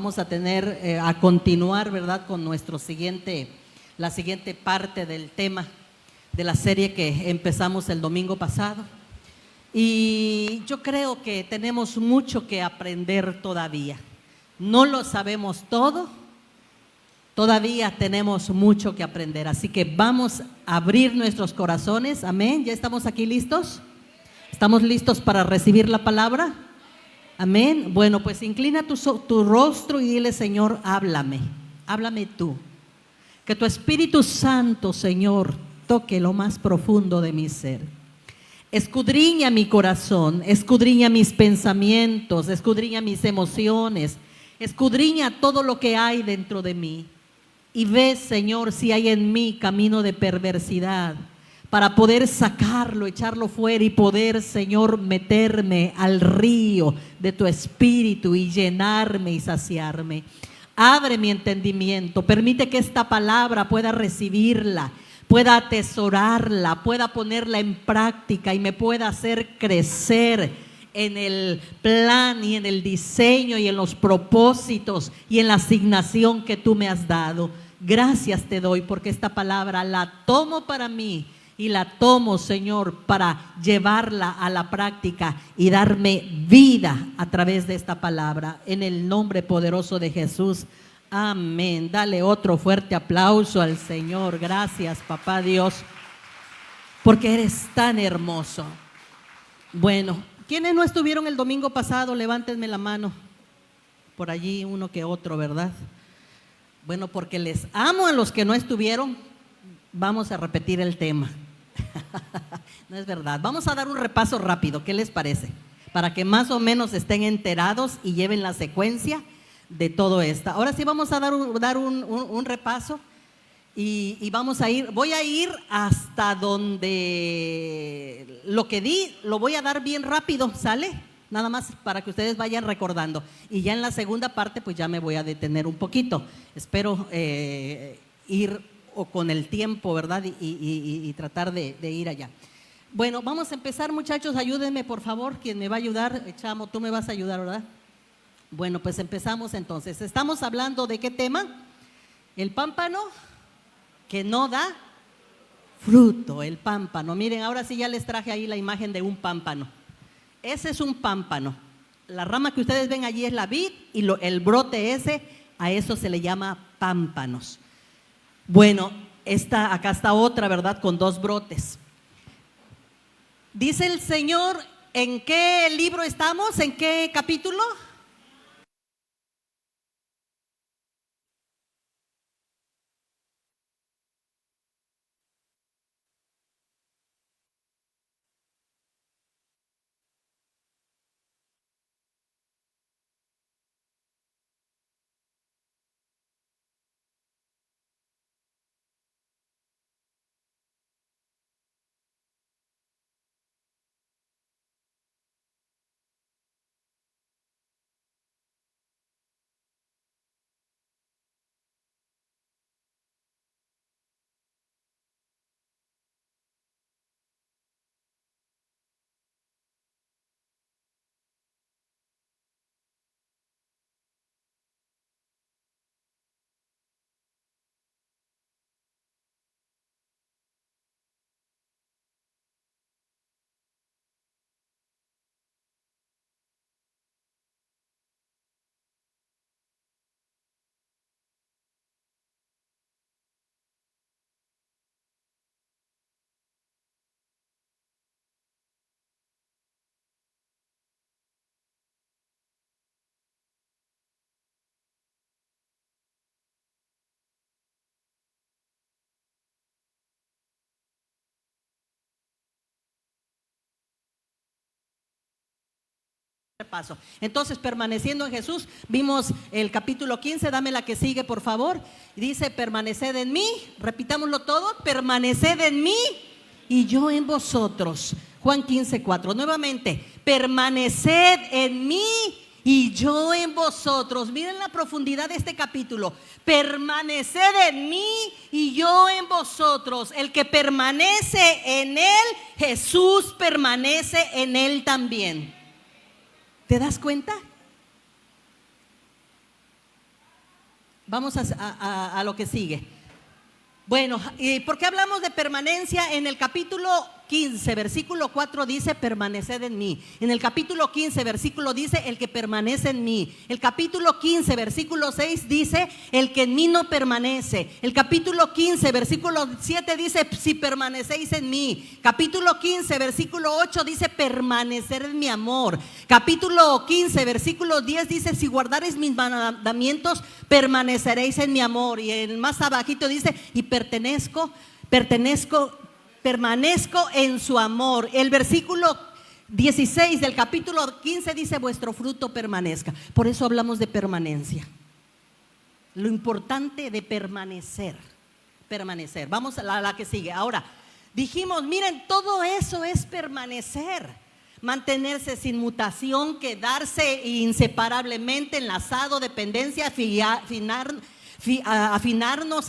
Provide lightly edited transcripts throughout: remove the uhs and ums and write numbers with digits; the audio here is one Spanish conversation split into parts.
Vamos a continuar, ¿verdad?, con la siguiente parte del tema de la serie que empezamos el domingo pasado. Y yo creo que tenemos mucho que aprender todavía. No lo sabemos todo, todavía tenemos mucho que aprender. Así que vamos a abrir nuestros corazones. Amén. ¿Ya estamos aquí listos? ¿Estamos listos para recibir la palabra? Amén. Bueno, pues inclina tu rostro y dile: Señor, háblame tú. Que tu Espíritu Santo, Señor, toque lo más profundo de mi ser. Escudriña mi corazón, escudriña mis pensamientos, escudriña mis emociones, escudriña todo lo que hay dentro de mí. Y ve, Señor, si hay en mí camino de perversidad, para poder sacarlo, echarlo fuera y poder, Señor, meterme al río de tu Espíritu y llenarme y saciarme. Abre mi entendimiento, permite que esta palabra pueda recibirla, pueda atesorarla, pueda ponerla en práctica y me pueda hacer crecer en el plan y en el diseño y en los propósitos y en la asignación que tú me has dado. Gracias te doy porque esta palabra la tomo para mí y la tomo, Señor, para llevarla a la práctica y darme vida a través de esta palabra. En el nombre poderoso de Jesús. Amén. Dale otro fuerte aplauso al Señor. Gracias, Papá Dios, porque eres tan hermoso. Bueno, ¿quiénes no estuvieron el domingo pasado? Levántenme la mano. Por allí uno que otro, ¿verdad? Bueno, porque les amo a los que no estuvieron, vamos a repetir el tema. No es verdad. Vamos a dar un repaso rápido. ¿Qué les parece? Para que más o menos estén enterados y lleven la secuencia de todo esto. Ahora sí vamos a dar un repaso y voy a ir hasta donde lo que di, lo voy a dar bien rápido, ¿sale? Nada más para que ustedes vayan recordando. Y ya en la segunda parte pues ya me voy a detener un poquito. Espero ir o con el tiempo, ¿verdad? Y tratar de ir allá. Bueno, vamos a empezar, muchachos. Ayúdenme, por favor. ¿Quién me va a ayudar? Chamo, tú me vas a ayudar, ¿verdad? Bueno, pues empezamos entonces. Estamos hablando de ¿qué tema? El pámpano que no da fruto, el pámpano. Miren, ahora sí ya les traje ahí la imagen de un pámpano. Ese es un pámpano. La rama que ustedes ven allí es la vid y el brote ese, a eso se le llama pámpanos. Bueno, acá está otra, ¿verdad? Con dos brotes. Dice el Señor, ¿en qué libro estamos? ¿En qué capítulo? Paso. Entonces, permaneciendo en Jesús, vimos el capítulo 15, dame la que sigue, por favor. Dice, permaneced en mí, repitámoslo todo, permaneced en mí y yo en vosotros. Juan 15:4, nuevamente, permaneced en mí y yo en vosotros. Miren la profundidad de este capítulo. Permaneced en mí y yo en vosotros. El que permanece en él, Jesús permanece en él también. ¿Te das cuenta? Vamos a lo que sigue. Bueno, ¿y por qué hablamos de permanencia? En el capítulo 15, versículo 4 dice, permaneced en mí. En el capítulo 15, versículo dice, el que permanece en mí. El capítulo 15, versículo 6 dice, el que en mí no permanece. El capítulo 15, versículo 7 dice, si permanecéis en mí. Capítulo 15, versículo 8 dice, permanecer en mi amor. Capítulo 15, versículo 10 dice, si guardareis mis mandamientos, permaneceréis en mi amor. Y el más abajito dice, y permanezco en su amor. El versículo 16 del capítulo 15 dice, vuestro fruto permanezca. Por eso hablamos de permanencia. Lo importante de permanecer. Vamos a la que sigue. Ahora, dijimos, miren, todo eso es permanecer. Mantenerse sin mutación, quedarse inseparablemente enlazado, dependencia, afinarnos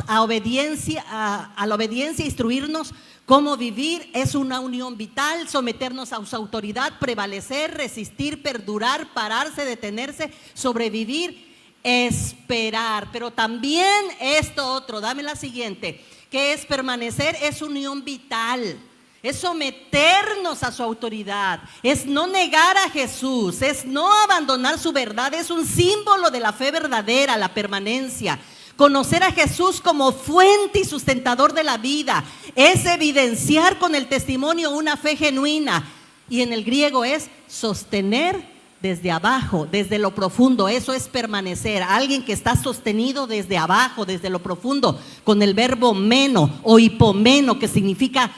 a la obediencia, instruirnos cómo vivir. Es una unión vital, someternos a su autoridad, prevalecer, resistir, perdurar, pararse, detenerse, sobrevivir, esperar. Pero también esto otro, dame la siguiente, que es permanecer, es unión vital. Es someternos a su autoridad, es no negar a Jesús, es no abandonar su verdad. Es un símbolo de la fe verdadera, la permanencia. Conocer a Jesús como fuente y sustentador de la vida es evidenciar con el testimonio una fe genuina. Y en el griego es sostener desde abajo, desde lo profundo. Eso es permanecer. Alguien que está sostenido desde abajo, desde lo profundo, con el verbo meno o hipomeno, que significa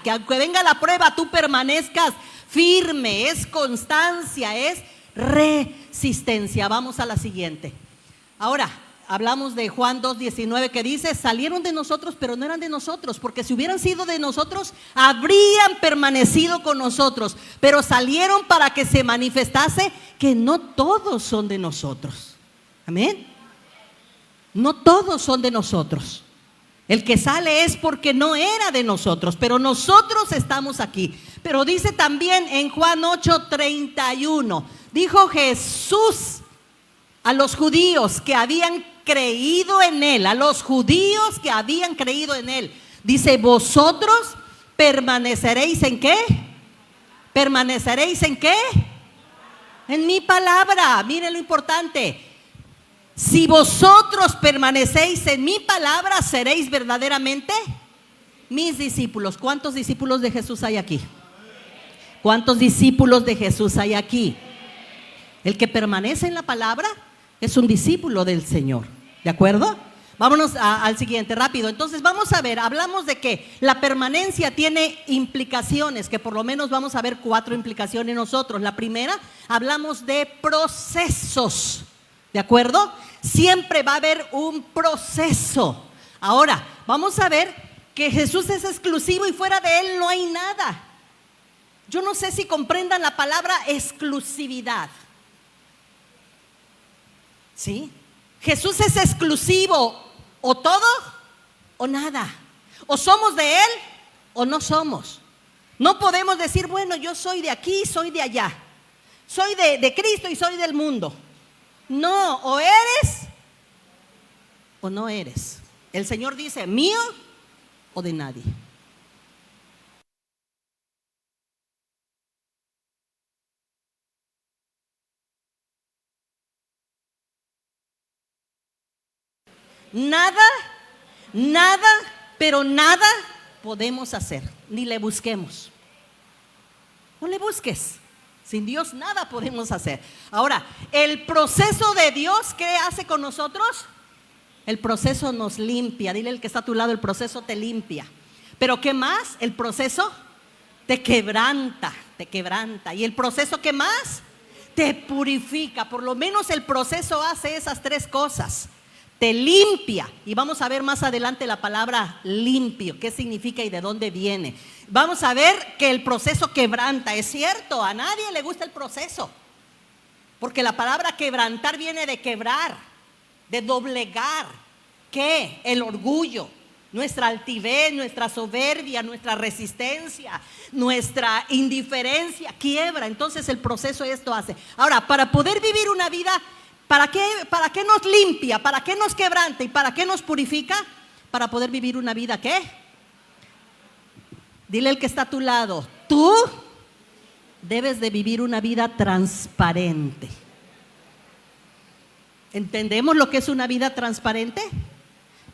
que aunque venga la prueba, tú permanezcas firme. Es constancia, es resistencia. Vamos a la siguiente. Ahora, hablamos de Juan 2:19, que dice, salieron de nosotros, pero no eran de nosotros, porque si hubieran sido de nosotros, habrían permanecido con nosotros, pero salieron para que se manifestase que no todos son de nosotros. Amén. No todos son de nosotros. El que sale es porque no era de nosotros, pero nosotros estamos aquí. Pero dice también en Juan 8:31, dijo Jesús a los judíos que habían creído en él, dice, vosotros permaneceréis ¿en qué? ¿Permaneceréis en qué? En mi palabra. Miren lo importante. Si vosotros permanecéis en mi palabra, seréis verdaderamente mis discípulos. ¿Cuántos discípulos de Jesús hay aquí? ¿Cuántos discípulos de Jesús hay aquí? El que permanece en la palabra es un discípulo del Señor. ¿De acuerdo? Vámonos al siguiente, rápido. Entonces vamos a ver, hablamos de que la permanencia tiene implicaciones, que por lo menos vamos a ver 4 implicaciones nosotros. La primera, hablamos de procesos. ¿De acuerdo? Siempre va a haber un proceso. Ahora, vamos a ver que Jesús es exclusivo y fuera de él no hay nada. Yo no sé si comprendan la palabra exclusividad. ¿Sí? Jesús es exclusivo, o todo o nada. O somos de él o no somos. No podemos decir, bueno, yo soy de aquí, soy de allá. Soy de Cristo y soy del mundo. No, o eres o no eres. El Señor dice, mío o de nadie. Nada, pero nada podemos hacer, ni le busquemos. No le busques. Sin Dios nada podemos hacer. Ahora, el proceso de Dios, ¿qué hace con nosotros? El proceso nos limpia. Dile al que está a tu lado, el proceso te limpia. Pero ¿qué más? El proceso te quebranta. Y el proceso, ¿qué más? Te purifica. Por lo menos el proceso hace esas 3 cosas. Te limpia. Y vamos a ver más adelante la palabra limpio, qué significa y de dónde viene. Vamos a ver que el proceso quebranta. Es cierto, a nadie le gusta el proceso, porque la palabra quebrantar viene de quebrar, de doblegar. ¿Qué? El orgullo. nuestra altivez, nuestra soberbia, nuestra resistencia, nuestra indiferencia quiebra. Entonces el proceso esto hace. Ahora, para poder vivir una vida, ¿para qué nos limpia? ¿Para qué nos quebranta? ¿Y para qué nos purifica? Para poder vivir una vida, ¿qué? Dile al que está a tu lado, tú debes de vivir una vida transparente. ¿Entendemos lo que es una vida transparente?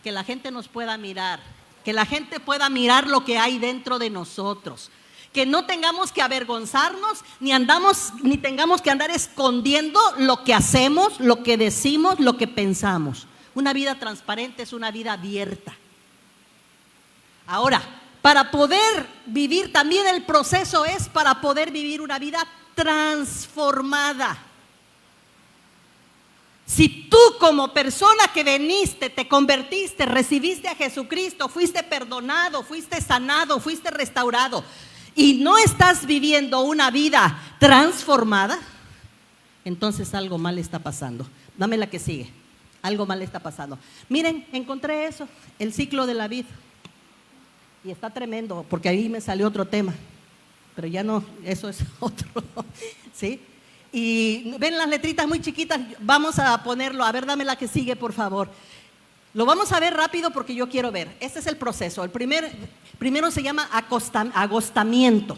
Que la gente nos pueda mirar, que la gente pueda mirar lo que hay dentro de nosotros, que no tengamos que avergonzarnos, ni tengamos que andar escondiendo lo que hacemos, lo que decimos, lo que pensamos. Una vida transparente es una vida abierta. Ahora, para poder vivir, también el proceso es para poder vivir una vida transformada. Si tú como persona que veniste, te convertiste, recibiste a Jesucristo, fuiste perdonado, fuiste sanado, fuiste restaurado y no estás viviendo una vida transformada, entonces algo mal está pasando. Dame la que sigue. Algo mal está pasando. Miren, encontré eso, el ciclo de la vida. Y está tremendo, porque ahí me salió otro tema, pero ya no, eso es otro, ¿sí? Y ven las letritas muy chiquitas, vamos a ponerlo, a ver, dame la que sigue, por favor. Lo vamos a ver rápido porque yo quiero ver. Este es el proceso. Primero se llama agostamiento.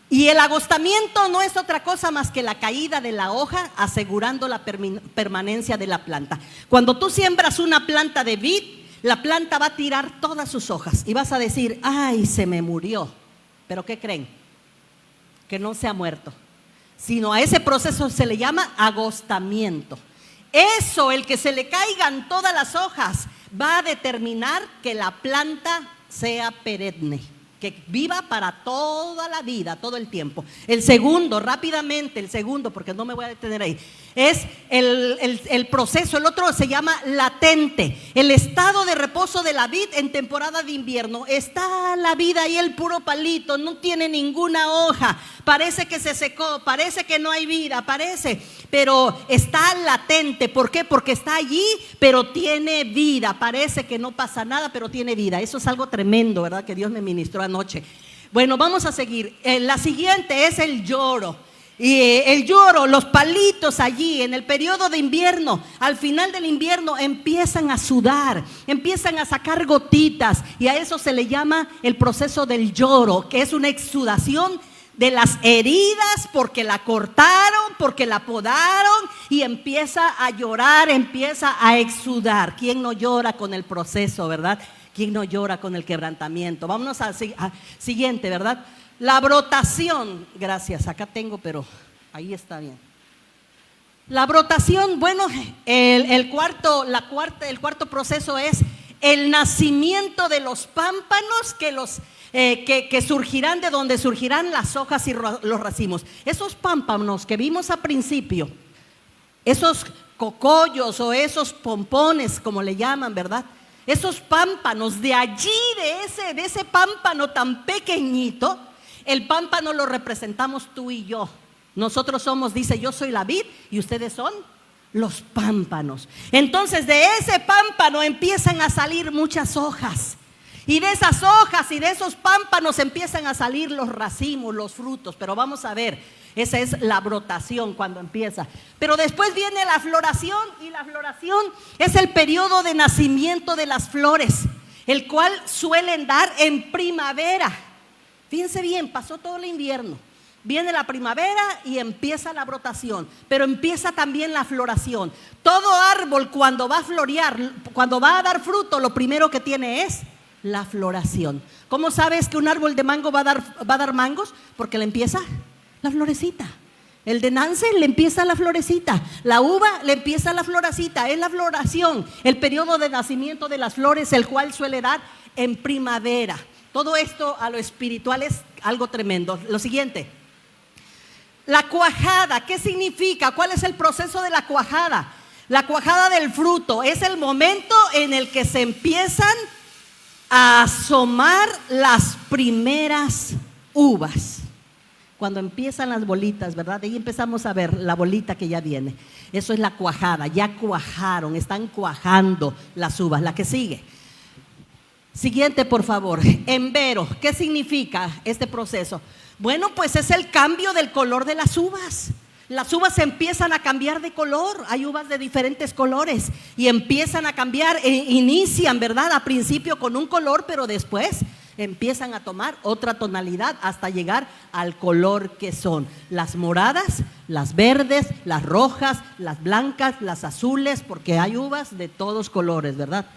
Y el agostamiento no es otra cosa más que la caída de la hoja, asegurando la permanencia de la planta. Cuando tú siembras una planta de vid, la planta va a tirar todas sus hojas y vas a decir, ay, se me murió. ¿Pero qué creen? Que no se ha muerto, sino a ese proceso se le llama agostamiento. Eso, el que se le caigan todas las hojas, va a determinar que la planta sea perenne, que viva para toda la vida, todo el tiempo. El segundo, rápidamente, el segundo, porque no me voy a detener ahí, es el proceso. El otro se llama latente, el estado de reposo de la vid en temporada de invierno. Está la vid ahí, el puro palito, no tiene ninguna hoja, parece que se secó, parece que no hay vida, pero está latente. ¿Por qué? Porque está allí, pero tiene vida. Parece que no pasa nada, pero tiene vida. Eso es algo tremendo, ¿verdad? Que Dios me ministró anoche. Bueno, vamos a seguir. La siguiente es el lloro. Y el lloro, los palitos allí en el periodo de invierno, al final del invierno empiezan a sudar, empiezan a sacar gotitas, y a eso se le llama el proceso del lloro, que es una exudación de las heridas porque la cortaron, porque la podaron, y empieza a llorar, empieza a exudar. ¿Quién no llora con el proceso, verdad? ¿Quién no llora con el quebrantamiento? Vámonos al siguiente, ¿verdad? La brotación, gracias, acá tengo, pero ahí está bien. La brotación, bueno, el cuarto proceso es el nacimiento de los pámpanos que surgirán de donde surgirán las hojas y los racimos. Esos pámpanos que vimos al principio, esos cocollos o esos pompones, como le llaman, ¿verdad? Esos pámpanos, de allí, de ese pámpano tan pequeñito, el pámpano lo representamos tú y yo. Nosotros somos, dice, yo soy la vid y ustedes son los pámpanos. Entonces de ese pámpano empiezan a salir muchas hojas. Y de esas hojas y de esos pámpanos empiezan a salir los racimos, los frutos. Pero vamos a ver, esa es la brotación cuando empieza. Pero después viene la floración, y la floración es el periodo de nacimiento de las flores, el cual suelen dar en primavera. Fíjense bien, pasó todo el invierno, viene la primavera y empieza la brotación, pero empieza también la floración. Todo árbol cuando va a florear, cuando va a dar fruto, lo primero que tiene es la floración. ¿Cómo sabes que un árbol de mango va a dar mangos? Porque le empieza la florecita. El de Nance le empieza la florecita, la uva le empieza la florecita. Es la floración, el periodo de nacimiento de las flores, el cual suele dar en primavera. Todo esto a lo espiritual es algo tremendo. Lo siguiente, la cuajada. ¿Qué significa? ¿Cuál es el proceso de la cuajada? La cuajada del fruto es el momento en el que se empiezan a asomar las primeras uvas. Cuando empiezan las bolitas, ¿verdad? Ahí empezamos a ver la bolita que ya viene. Eso es la cuajada, ya cuajaron, están cuajando las uvas. La que sigue. Siguiente, por favor. Embero. ¿Qué significa este proceso? Bueno, pues es el cambio del color de las uvas. Las uvas empiezan a cambiar de color. Hay uvas de diferentes colores y empiezan a cambiar, inician, ¿verdad? A principio con un color, pero después empiezan a tomar otra tonalidad hasta llegar al color que son las moradas, las verdes, las rojas, las blancas, las azules, porque hay uvas de todos colores, ¿verdad?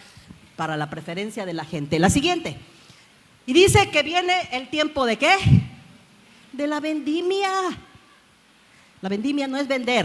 Para la preferencia de la gente. La siguiente. Y dice que viene el tiempo ¿de qué? De la vendimia. La vendimia no es vender.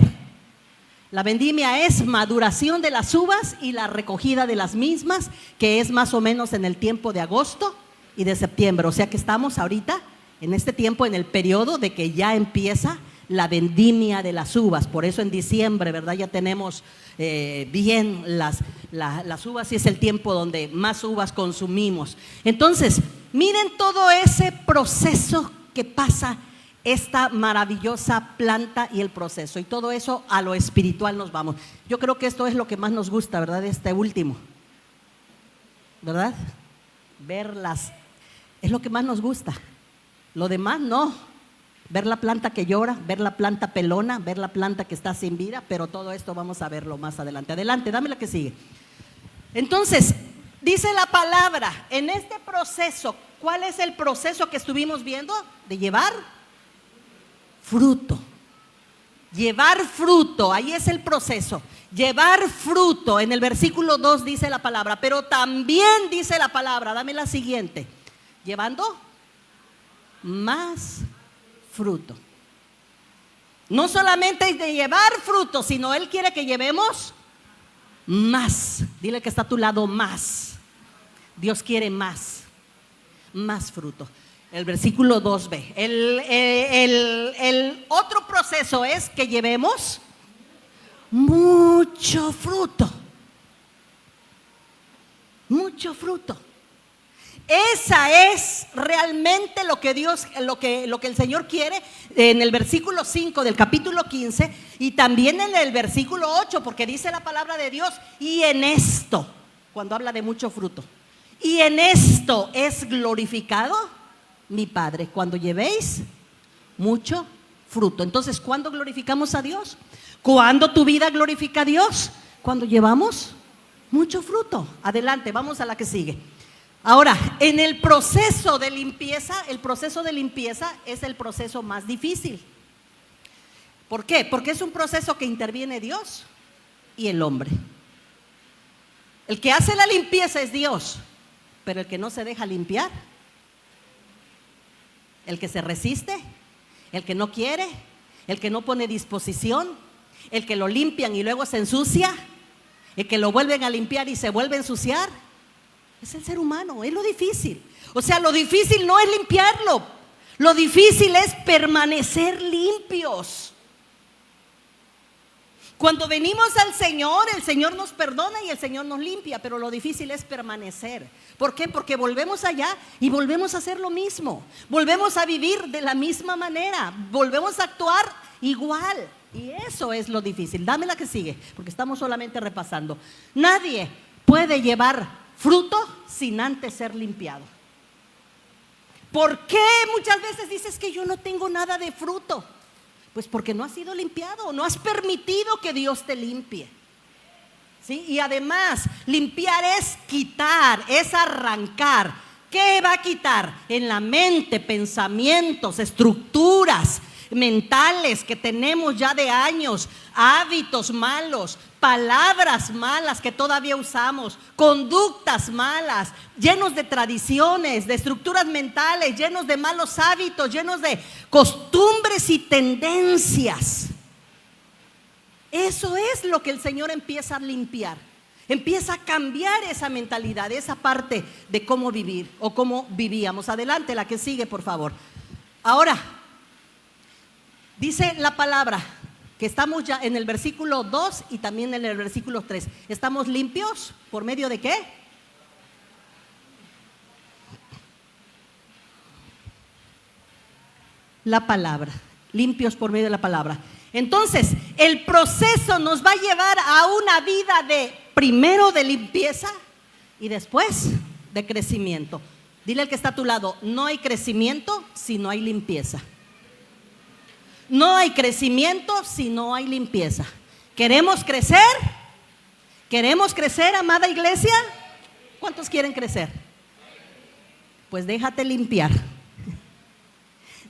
La vendimia es maduración de las uvas y la recogida de las mismas, que es más o menos en el tiempo de agosto y de septiembre. O sea que estamos ahorita en este tiempo, en el periodo de que ya empieza la vendimia de las uvas. Por eso en diciembre, ¿verdad? Ya tenemos bien las uvas y es el tiempo donde más uvas consumimos. Entonces, miren todo ese proceso que pasa esta maravillosa planta y el proceso. Y todo eso a lo espiritual nos vamos. Yo creo que esto es lo que más nos gusta, ¿verdad? Este último, ¿verdad? Verlas, es lo que más nos gusta. Lo demás no. Ver la planta que llora, ver la planta pelona, ver la planta que está sin vida, pero todo esto vamos a verlo más adelante. Adelante, dame la que sigue. Entonces, dice la palabra, en este proceso, ¿cuál es el proceso que estuvimos viendo? De llevar fruto. Llevar fruto, ahí es el proceso. Llevar fruto, en el versículo 2 dice la palabra, pero también dice la palabra, dame la siguiente, llevando más fruto. No solamente es de llevar fruto, sino Él quiere que llevemos más. Dile que está a tu lado, más. Dios quiere más fruto. El versículo 2b. El otro proceso es que llevemos mucho fruto. Mucho fruto. Esa es realmente lo que Dios, lo que el Señor quiere en el versículo 5 del capítulo 15 y también en el versículo 8, porque dice la palabra de Dios, y en esto, cuando habla de mucho fruto, y en esto es glorificado mi Padre, cuando llevéis mucho fruto. Entonces, ¿cuándo glorificamos a Dios? ¿Cuándo tu vida glorifica a Dios? Cuando llevamos mucho fruto. Adelante, vamos a la que sigue. Ahora, en el proceso de limpieza, el proceso de limpieza es el proceso más difícil. ¿Por qué? Porque es un proceso que interviene Dios y el hombre. El que hace la limpieza es Dios, pero el que no se deja limpiar, el que se resiste, el que no quiere, el que no pone disposición, el que lo limpian y luego se ensucia, el que lo vuelven a limpiar y se vuelve a ensuciar, es el ser humano, es lo difícil. O sea, lo difícil no es limpiarlo, lo difícil es permanecer limpios. Cuando venimos al Señor, el Señor nos perdona y el Señor nos limpia, pero lo difícil es permanecer. ¿Por qué? Porque volvemos allá y volvemos a hacer lo mismo, volvemos a vivir de la misma manera, volvemos a actuar igual. Y eso es lo difícil. Dame la que sigue, porque estamos solamente repasando. Nadie puede llevar fruto sin antes ser limpiado. ¿Por qué muchas veces dices que yo no tengo nada de fruto? Pues porque no has sido limpiado, no has permitido que Dios te limpie. ¿Sí? Y además, limpiar es quitar, es arrancar. ¿Qué va a quitar? En la mente, pensamientos, estructuras mentales que tenemos ya de años, hábitos malos, palabras malas que todavía usamos, conductas malas, llenos de tradiciones, de estructuras mentales, llenos de malos hábitos, llenos de costumbres y tendencias. Eso es lo que el Señor empieza a limpiar, empieza a cambiar esa mentalidad, esa parte de cómo vivir o cómo vivíamos. Adelante, la que sigue, por favor. Ahora, dice la palabra que estamos ya en el versículo 2 y también en el versículo 3. ¿Estamos limpios? ¿Por medio de qué? La palabra. Limpios por medio de la palabra. Entonces, el proceso nos va a llevar a una vida de primero de limpieza y después de crecimiento. Dile al que está a tu lado, no hay crecimiento si no hay limpieza. No hay crecimiento si no hay limpieza. ¿Queremos crecer? ¿Queremos crecer, amada iglesia? ¿Cuántos quieren crecer? Pues déjate limpiar.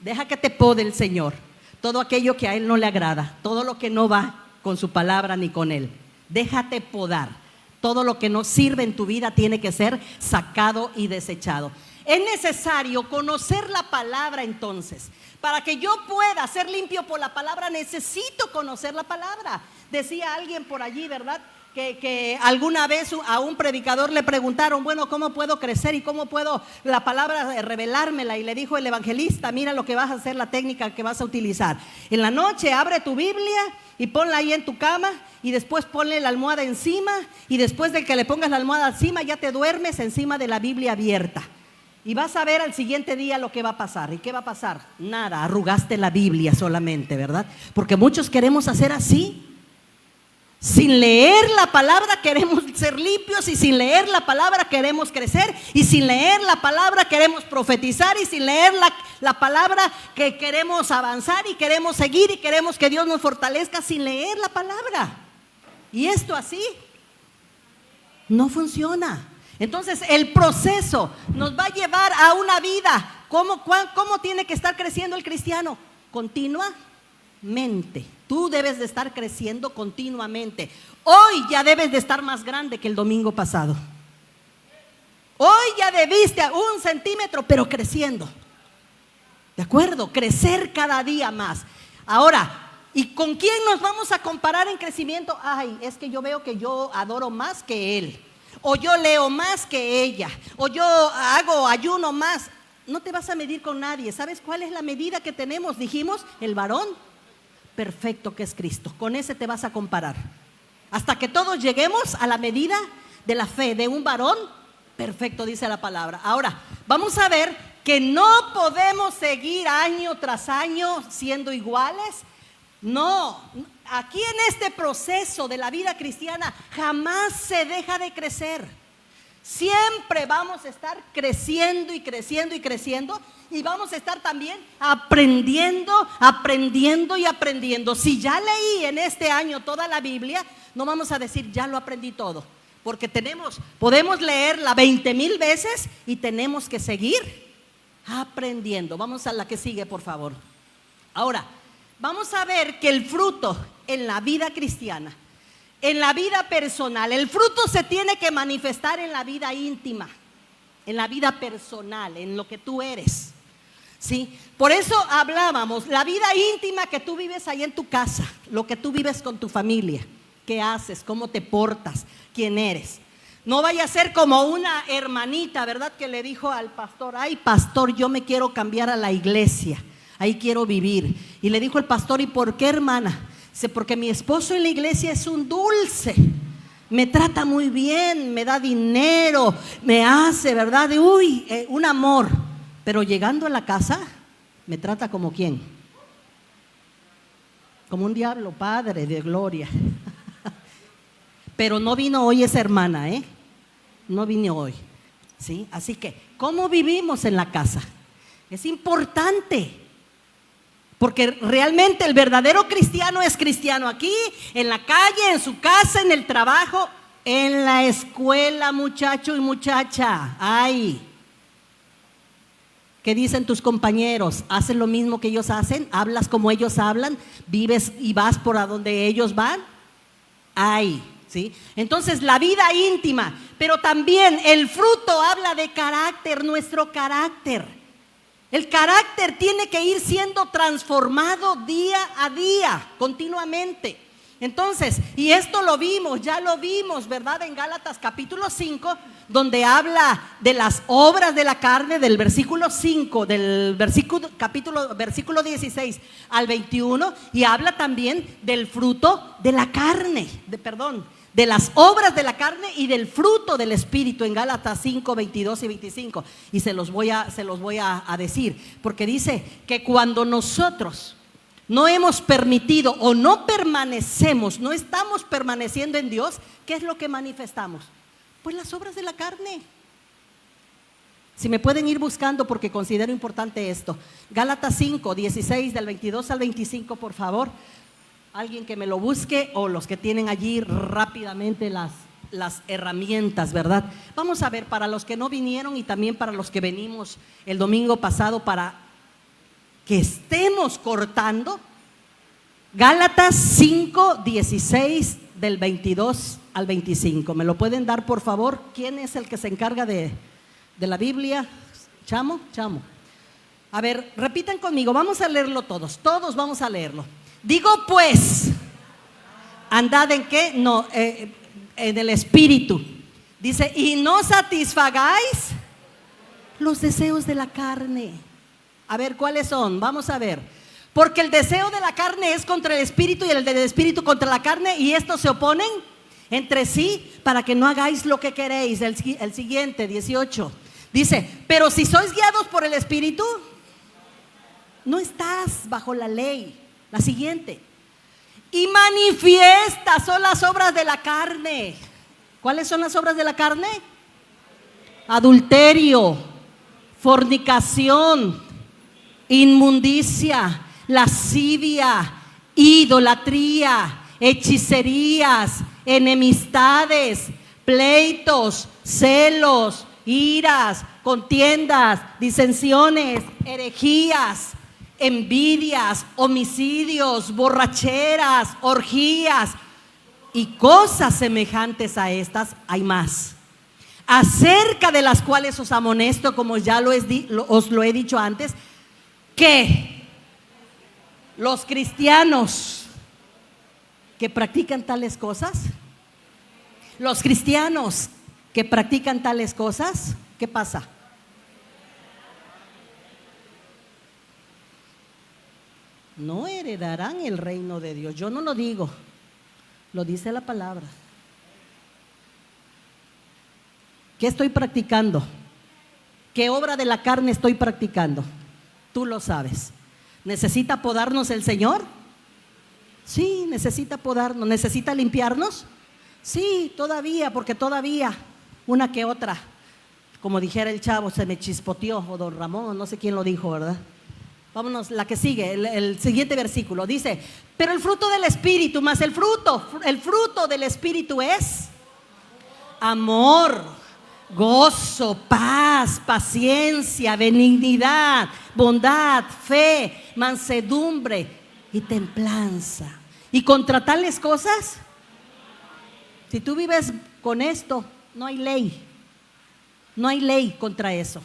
Deja que te pode el Señor. Todo aquello que a Él no le agrada, todo lo que no va con su palabra ni con Él. Déjate podar. Todo lo que no sirve en tu vida tiene que ser sacado y desechado. Es necesario conocer la palabra entonces. Para que yo pueda ser limpio por la palabra, necesito conocer la palabra. Decía alguien por allí, ¿verdad? Que alguna vez a un predicador le preguntaron, bueno, ¿cómo puedo crecer y cómo puedo la palabra revelármela? Y le dijo el evangelista, mira lo que vas a hacer, la técnica que vas a utilizar. En la noche abre tu Biblia y ponla ahí en tu cama y después ponle la almohada encima y después de que le pongas la almohada encima ya te duermes encima de la Biblia abierta. Y vas a ver al siguiente día lo que va a pasar. ¿Y qué va a pasar? Nada, arrugaste la Biblia solamente, ¿verdad? Porque muchos queremos hacer así. Sin leer la palabra queremos ser limpios y sin leer la palabra queremos crecer y sin leer la palabra queremos profetizar y sin leer la palabra que queremos avanzar y queremos seguir y queremos que Dios nos fortalezca sin leer la palabra. Y esto así no funciona. Entonces el proceso nos va a llevar a una vida. ¿Cómo tiene que estar creciendo el cristiano? Continuamente. Tú debes de estar creciendo continuamente. Hoy ya debes de estar más grande que el domingo pasado. Hoy ya debiste 1 centímetro, pero creciendo. ¿De acuerdo? Crecer cada día más. Ahora, ¿y con quién nos vamos a comparar en crecimiento? Ay, es que yo veo que yo adoro más que él. O yo leo más que ella. O yo hago ayuno más. No te vas a medir con nadie. ¿Sabes cuál es la medida que tenemos? Dijimos, el varón perfecto que es Cristo. Con ese te vas a comparar. Hasta que todos lleguemos a la medida de la fe de un varón perfecto, dice la palabra. Ahora, vamos a ver que no podemos seguir año tras año siendo iguales. No, aquí en este proceso de la vida cristiana jamás se deja de crecer. Siempre vamos a estar creciendo y creciendo y creciendo y vamos a estar también aprendiendo y aprendiendo. Si ya leí en este año toda la Biblia, no vamos a decir ya lo aprendí todo, porque podemos leerla 20,000 veces y tenemos que seguir aprendiendo. Vamos a la que sigue, por favor. Ahora, vamos a ver que el fruto en la vida cristiana, en la vida personal, el fruto se tiene que manifestar en la vida íntima, en la vida personal, en lo que tú eres, ¿sí? Por eso hablábamos, la vida íntima que tú vives ahí en tu casa, lo que tú vives con tu familia, qué haces, cómo te portas, quién eres. No vaya a ser como una hermanita, ¿verdad? Que le dijo al pastor, ay pastor, yo me quiero cambiar a la iglesia, ahí quiero vivir. Y le dijo el pastor, ¿y por qué, hermana? Dice, porque mi esposo en la iglesia es un dulce, me trata muy bien, me da dinero, me hace, ¿verdad? Un amor. Pero llegando a la casa, me trata como ¿quién? Como un diablo, padre de gloria. Pero no vino hoy esa hermana, no vino hoy, ¿sí? Así que, ¿cómo vivimos en la casa? Es importante. Porque realmente el verdadero cristiano es cristiano aquí, en la calle, en su casa, en el trabajo, en la escuela, muchacho y muchacha. Ay, ¿qué dicen tus compañeros? ¿Haces lo mismo que ellos hacen? ¿Hablas como ellos hablan? ¿Vives y vas por a donde ellos van? Ay, ¿sí? Entonces la vida íntima, pero también el fruto habla de carácter, nuestro carácter. El carácter tiene que ir siendo transformado día a día, continuamente. Entonces, y esto ya lo vimos, ¿verdad? En Gálatas capítulo 5, donde habla de las obras de la carne, del versículo 5, del versículo 16 al 21, y habla también del fruto de la carne, de las obras de la carne y del fruto del Espíritu en Gálatas 5, 22 y 25. Y se los voy a decir, porque dice que cuando nosotros no hemos permitido o no permanecemos, no estamos permaneciendo en Dios, ¿qué es lo que manifestamos? Pues las obras de la carne. Si me pueden ir buscando porque considero importante esto. Gálatas 5, 16 del 22 al 25, por favor. Alguien que me lo busque o los que tienen allí rápidamente las herramientas, ¿verdad? Vamos a ver, para los que no vinieron y también para los que venimos el domingo pasado, para que estemos cortando. Gálatas 5, 16 del 22 al 25. ¿Me lo pueden dar, por favor? ¿Quién es el que se encarga de la Biblia? Chamo. A ver, repitan conmigo, vamos a leerlo todos vamos a leerlo. Digo pues, andad en qué, no, en el espíritu. Dice, y no satisfagáis los deseos de la carne. A ver, ¿cuáles son? Vamos a ver. Porque el deseo de la carne es contra el espíritu y el del espíritu contra la carne, y estos se oponen entre sí para que no hagáis lo que queréis. El siguiente, 18. Dice, pero si sois guiados por el espíritu, no estás bajo la ley. La siguiente. Y manifiestas son las obras de la carne. ¿Cuáles son las obras de la carne? Adulterio, fornicación, inmundicia, lascivia, idolatría, hechicerías, enemistades, pleitos, celos, iras, contiendas, disensiones, herejías, envidias, homicidios, borracheras, orgías y cosas semejantes a estas. Hay más, acerca de las cuales os amonesto, como ya os lo he dicho antes, que los cristianos que practican tales cosas, ¿qué pasa? No heredarán el reino de Dios. Yo no lo digo, lo dice la palabra. ¿Qué estoy practicando? ¿Qué obra de la carne estoy practicando? Tú lo sabes. ¿Necesita podarnos el Señor? Sí, necesita podarnos. ¿Necesita limpiarnos? Sí, todavía, porque todavía una que otra, como dijera el chavo, se me chispoteó, o don Ramón, no sé quién lo dijo, ¿verdad? Vámonos, la que sigue, el siguiente versículo dice, pero el fruto del Espíritu, más el fruto del Espíritu es amor, gozo, paz, paciencia, benignidad, bondad, fe, mansedumbre y templanza. Y contra tales cosas, si tú vives con esto, no hay ley contra eso.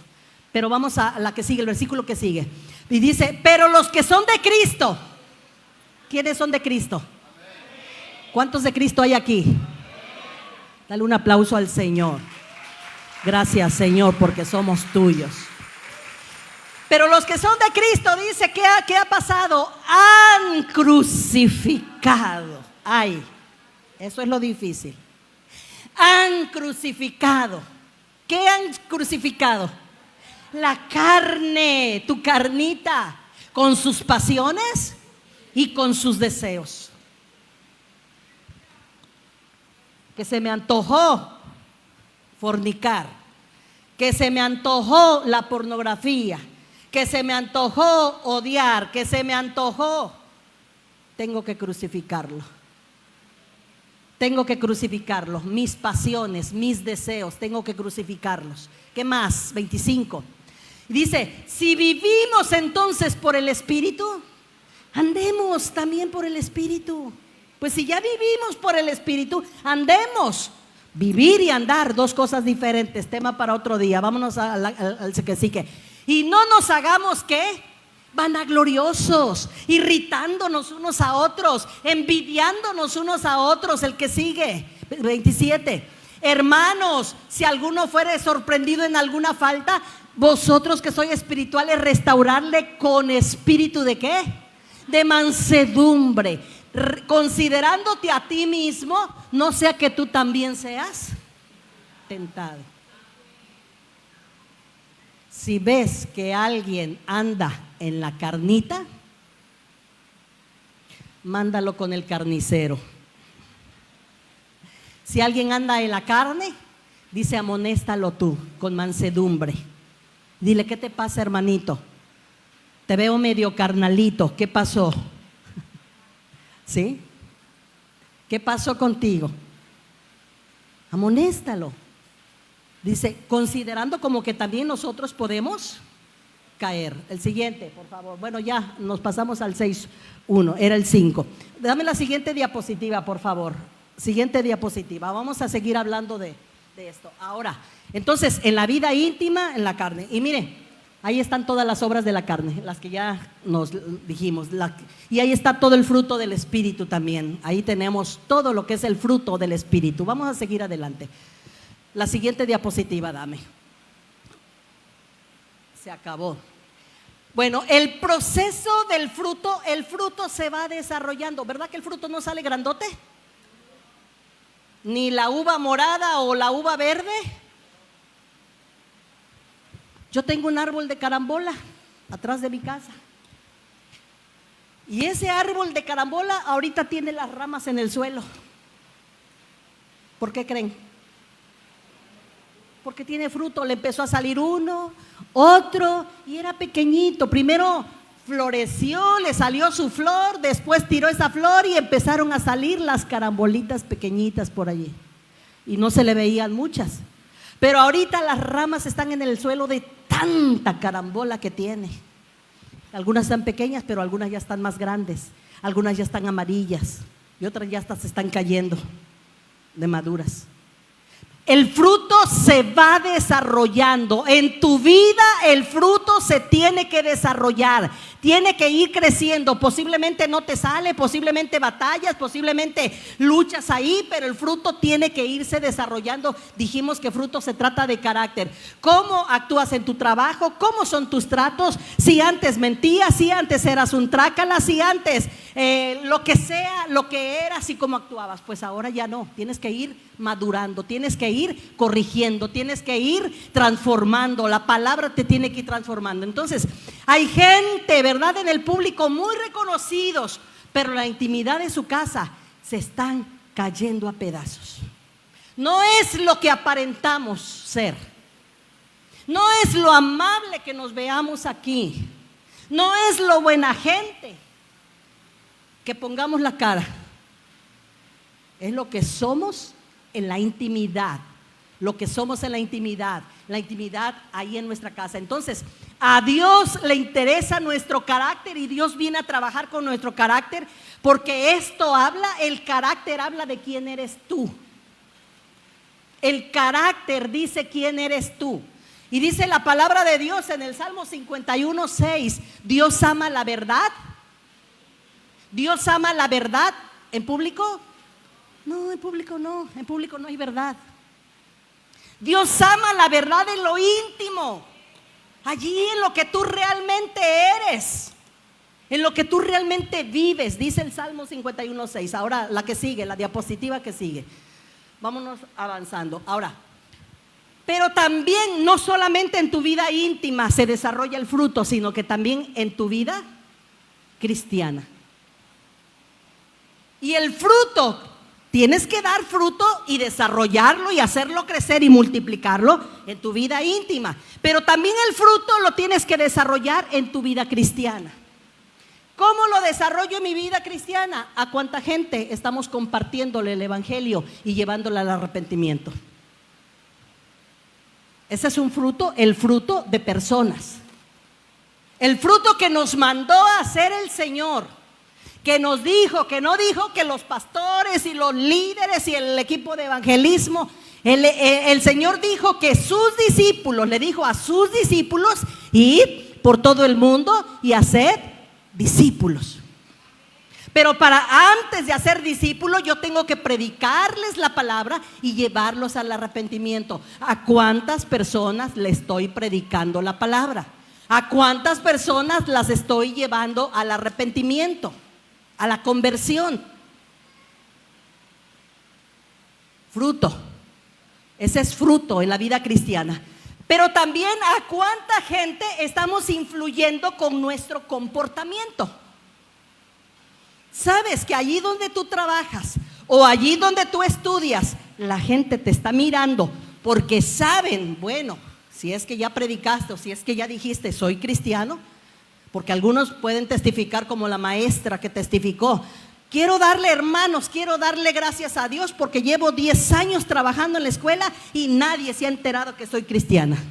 Pero vamos a la que sigue, el versículo que sigue. Y dice, pero los que son de Cristo. ¿Quiénes son de Cristo? ¿Cuántos de Cristo hay aquí? Dale un aplauso al Señor. Gracias, Señor, porque somos tuyos. Pero los que son de Cristo, dice, ¿qué ha pasado? Han crucificado. Ay, eso es lo difícil. Han crucificado. ¿Qué han crucificado? La carne, tu carnita, con sus pasiones y con sus deseos. Que se me antojó fornicar, que se me antojó la pornografía, que se me antojó odiar, que se me antojó. Tengo que crucificarlo. Tengo que crucificarlos, mis pasiones, mis deseos, tengo que crucificarlos. ¿Qué más? 25. Dice, si vivimos entonces por el Espíritu, andemos también por el Espíritu. Pues si ya vivimos por el Espíritu, andemos. Vivir y andar, dos cosas diferentes, tema para otro día. Vámonos al que sigue. Y no nos hagamos, ¿qué? Vanagloriosos, irritándonos unos a otros, envidiándonos unos a otros. El que sigue, 27. Hermanos, si alguno fuere sorprendido en alguna falta, vosotros que sois espirituales, restaurarle con espíritu de ¿qué? De mansedumbre, considerándote a ti mismo, no sea que tú también seas tentado. Si ves que alguien anda en la carnita, mándalo con el carnicero. Si alguien anda en la carne, dice, amonéstalo tú con mansedumbre. Dile, ¿qué te pasa, hermanito? Te veo medio carnalito, ¿qué pasó? ¿Sí? ¿Qué pasó contigo? Amonéstalo. Dice, considerando como que también nosotros podemos caer. El siguiente, por favor. Bueno, ya nos pasamos al 6.1, era el 5. Dame la siguiente diapositiva, por favor. Siguiente diapositiva. Vamos a seguir hablando de esto. Ahora, entonces, en la vida íntima, en la carne. Y mire, ahí están todas las obras de la carne, las que ya nos dijimos. Y ahí está todo el fruto del Espíritu también. Ahí tenemos todo lo que es el fruto del Espíritu. Vamos a seguir adelante. La siguiente diapositiva, dame. Se acabó. Bueno, el proceso del fruto, el fruto se va desarrollando. ¿Verdad que el fruto no sale grandote? Ni la uva morada o la uva verde. Yo tengo un árbol de carambola atrás de mi casa. Y ese árbol de carambola ahorita tiene las ramas en el suelo. ¿Por qué creen? Porque tiene fruto, le empezó a salir uno, otro, y era pequeñito. Primero floreció, le salió su flor, después tiró esa flor y empezaron a salir las carambolitas pequeñitas por allí. Y no se le veían muchas. Pero ahorita las ramas están en el suelo de tanta carambola que tiene. Algunas están pequeñas, pero algunas ya están más grandes. Algunas ya están amarillas y otras ya hasta se están cayendo de maduras. El fruto se va desarrollando. En tu vida el fruto se tiene que desarrollar, tiene que ir creciendo. Posiblemente no te sale, posiblemente batallas, posiblemente luchas ahí, pero el fruto tiene que irse desarrollando. Dijimos que fruto se trata de carácter. ¿Cómo actúas en tu trabajo? ¿Cómo son tus tratos? Si antes mentías, si antes eras un trácala, si antes lo que sea, lo que eras y cómo actuabas, pues ahora ya no. Tienes que ir madurando, tienes que ir corrigiendo, tienes que ir transformando. La palabra te tiene que ir transformando. Entonces, hay gente, ¿verdad?, en el público muy reconocidos, pero la intimidad de su casa se están cayendo a pedazos. No es lo que aparentamos ser, no es lo amable que nos veamos aquí, no es lo buena gente que pongamos la cara, es lo que somos en la intimidad, lo que somos en la intimidad ahí en nuestra casa. Entonces, a Dios le interesa nuestro carácter y Dios viene a trabajar con nuestro carácter, porque esto habla, el carácter habla de quién eres tú. El carácter dice quién eres tú. Y dice la palabra de Dios en el Salmo 51:6, Dios ama la verdad. Dios ama la verdad. ¿En público? No, en público no hay verdad. Dios ama la verdad en lo íntimo, allí en lo que tú realmente eres, en lo que tú realmente vives, dice el Salmo 51:6. Ahora la que sigue, la diapositiva que sigue. Vámonos avanzando. Ahora, pero también no solamente en tu vida íntima se desarrolla el fruto, sino que también en tu vida cristiana. Y el fruto, tienes que dar fruto y desarrollarlo y hacerlo crecer y multiplicarlo en tu vida íntima. Pero también el fruto lo tienes que desarrollar en tu vida cristiana. ¿Cómo lo desarrollo en mi vida cristiana? ¿A cuánta gente estamos compartiéndole el evangelio y llevándole al arrepentimiento? Ese es un fruto, el fruto de personas. El fruto que nos mandó a hacer el Señor, que nos dijo, que no dijo que los pastores y los líderes y el equipo de evangelismo, el Señor dijo que sus discípulos, le dijo a sus discípulos, id por todo el mundo y haced discípulos. Pero antes de hacer discípulos, yo tengo que predicarles la palabra y llevarlos al arrepentimiento. ¿A cuántas personas le estoy predicando la palabra? ¿A cuántas personas las estoy llevando al arrepentimiento, a la conversión? Fruto. Ese es fruto en la vida cristiana. Pero también a cuánta gente estamos influyendo con nuestro comportamiento. Sabes que allí donde tú trabajas o allí donde tú estudias, la gente te está mirando porque saben, bueno, si es que ya predicaste o si es que ya dijiste soy cristiano, porque algunos pueden testificar como la maestra que testificó. Quiero darle gracias a Dios porque llevo 10 años trabajando en la escuela y nadie se ha enterado que soy cristiana.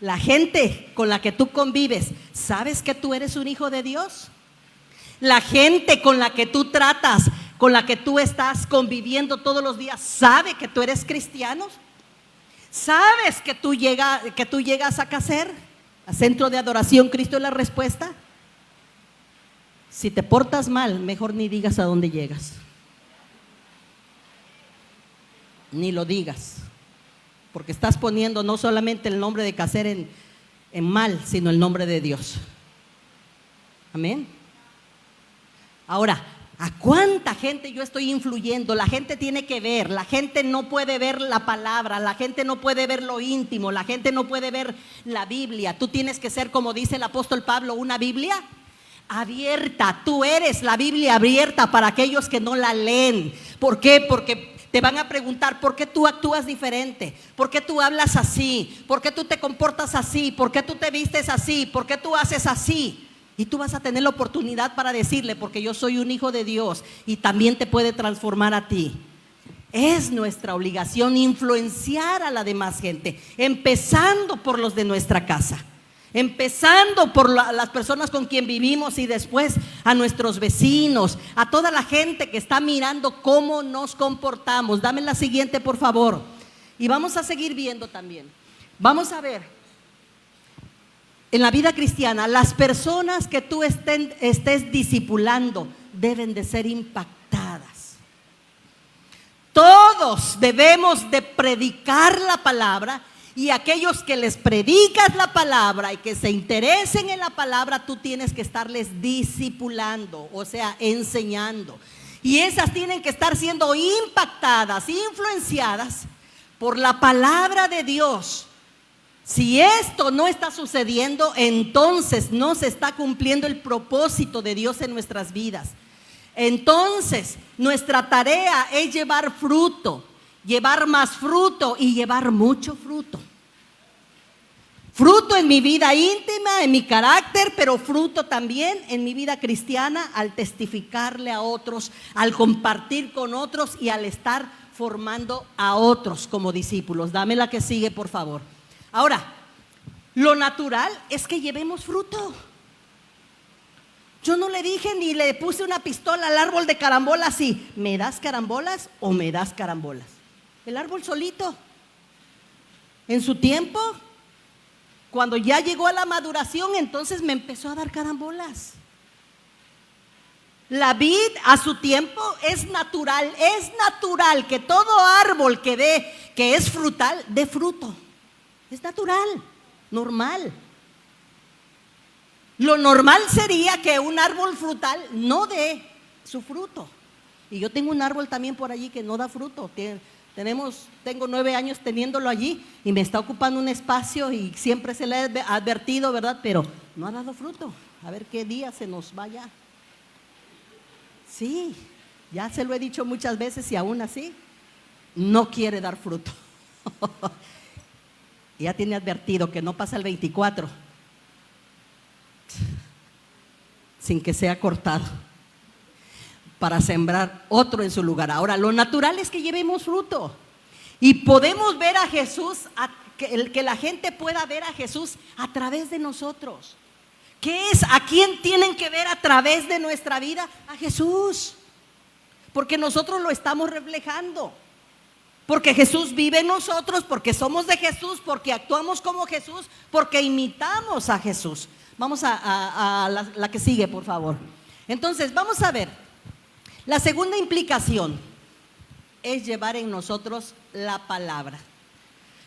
La gente con la que tú convives, ¿sabes que tú eres un hijo de Dios? La gente con la que tú tratas, con la que tú estás conviviendo todos los días, ¿sabe que tú eres cristiano? ¿Sabes que tú llegas a Cacer, a Centro de Adoración Cristo es la Respuesta? Si te portas mal, mejor ni digas a dónde llegas. Ni lo digas. Porque estás poniendo no solamente el nombre de Cacer en mal, sino el nombre de Dios. Amén. Ahora, ¿a cuánta gente yo estoy influyendo? La gente tiene que ver, la gente no puede ver la palabra, la gente no puede ver lo íntimo, la gente no puede ver la Biblia. Tú tienes que ser, como dice el apóstol Pablo, una Biblia abierta. Tú eres la Biblia abierta para aquellos que no la leen. ¿Por qué? Porque te van a preguntar, ¿por qué tú actúas diferente? ¿Por qué tú hablas así? ¿Por qué tú te comportas así? ¿Por qué tú te vistes así? ¿Por qué tú haces así? Y tú vas a tener la oportunidad para decirle, porque yo soy un hijo de Dios y también te puede transformar a ti. Es nuestra obligación influenciar a la demás gente, empezando por los de nuestra casa, empezando por las personas con quien vivimos y después a nuestros vecinos, a toda la gente que está mirando cómo nos comportamos. Dame la siguiente, por favor. Y vamos a seguir viendo también. Vamos a ver, en la vida cristiana, las personas que tú estés discipulando deben de ser impactadas. Todos debemos de predicar la palabra. Y aquellos que les predicas la palabra y que se interesen en la palabra, tú tienes que estarles discipulando, o sea, enseñando. Y esas tienen que estar siendo impactadas, influenciadas por la palabra de Dios. Si esto no está sucediendo, entonces no se está cumpliendo el propósito de Dios en nuestras vidas. Entonces, nuestra tarea es llevar fruto. Llevar más fruto y llevar mucho fruto. Fruto en mi vida íntima, en mi carácter, pero fruto también en mi vida cristiana al testificarle a otros, al compartir con otros y al estar formando a otros como discípulos. Dame la que sigue, por favor. Ahora, lo natural es que llevemos fruto. Yo no le dije ni le puse una pistola al árbol de carambolas así, ¿me das carambolas o me das carambolas? El árbol solito, en su tiempo, cuando ya llegó a la maduración, entonces me empezó a dar carambolas. La vid a su tiempo es natural que todo árbol que es frutal, dé fruto. Es natural, normal. Lo normal sería que un árbol frutal no dé su fruto. Y yo tengo un árbol también por allí que no da fruto. Tengo 9 años teniéndolo allí y me está ocupando un espacio y siempre se le ha advertido, ¿verdad? Pero no ha dado fruto. A ver qué día se nos vaya. Sí, ya se lo he dicho muchas veces y aún así no quiere dar fruto. Ya tiene advertido que no pasa el 24 sin que sea cortado, para sembrar otro en su lugar. Ahora, lo natural es que llevemos fruto. Y podemos ver a Jesús, que la gente pueda ver a Jesús a través de nosotros. ¿Qué es? ¿A quién tienen que ver a través de nuestra vida? A Jesús. Porque nosotros lo estamos reflejando. Porque Jesús vive en nosotros, porque somos de Jesús, porque actuamos como Jesús, porque imitamos a Jesús. Vamos a la que sigue, por favor. Entonces, vamos a ver. La segunda implicación es llevar en nosotros la palabra.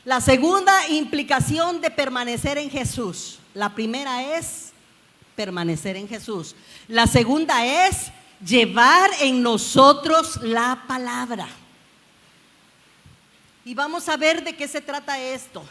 La segunda implicación de permanecer en Jesús. La primera es permanecer en Jesús. La segunda es llevar en nosotros la palabra. Y vamos a ver de qué se trata esto.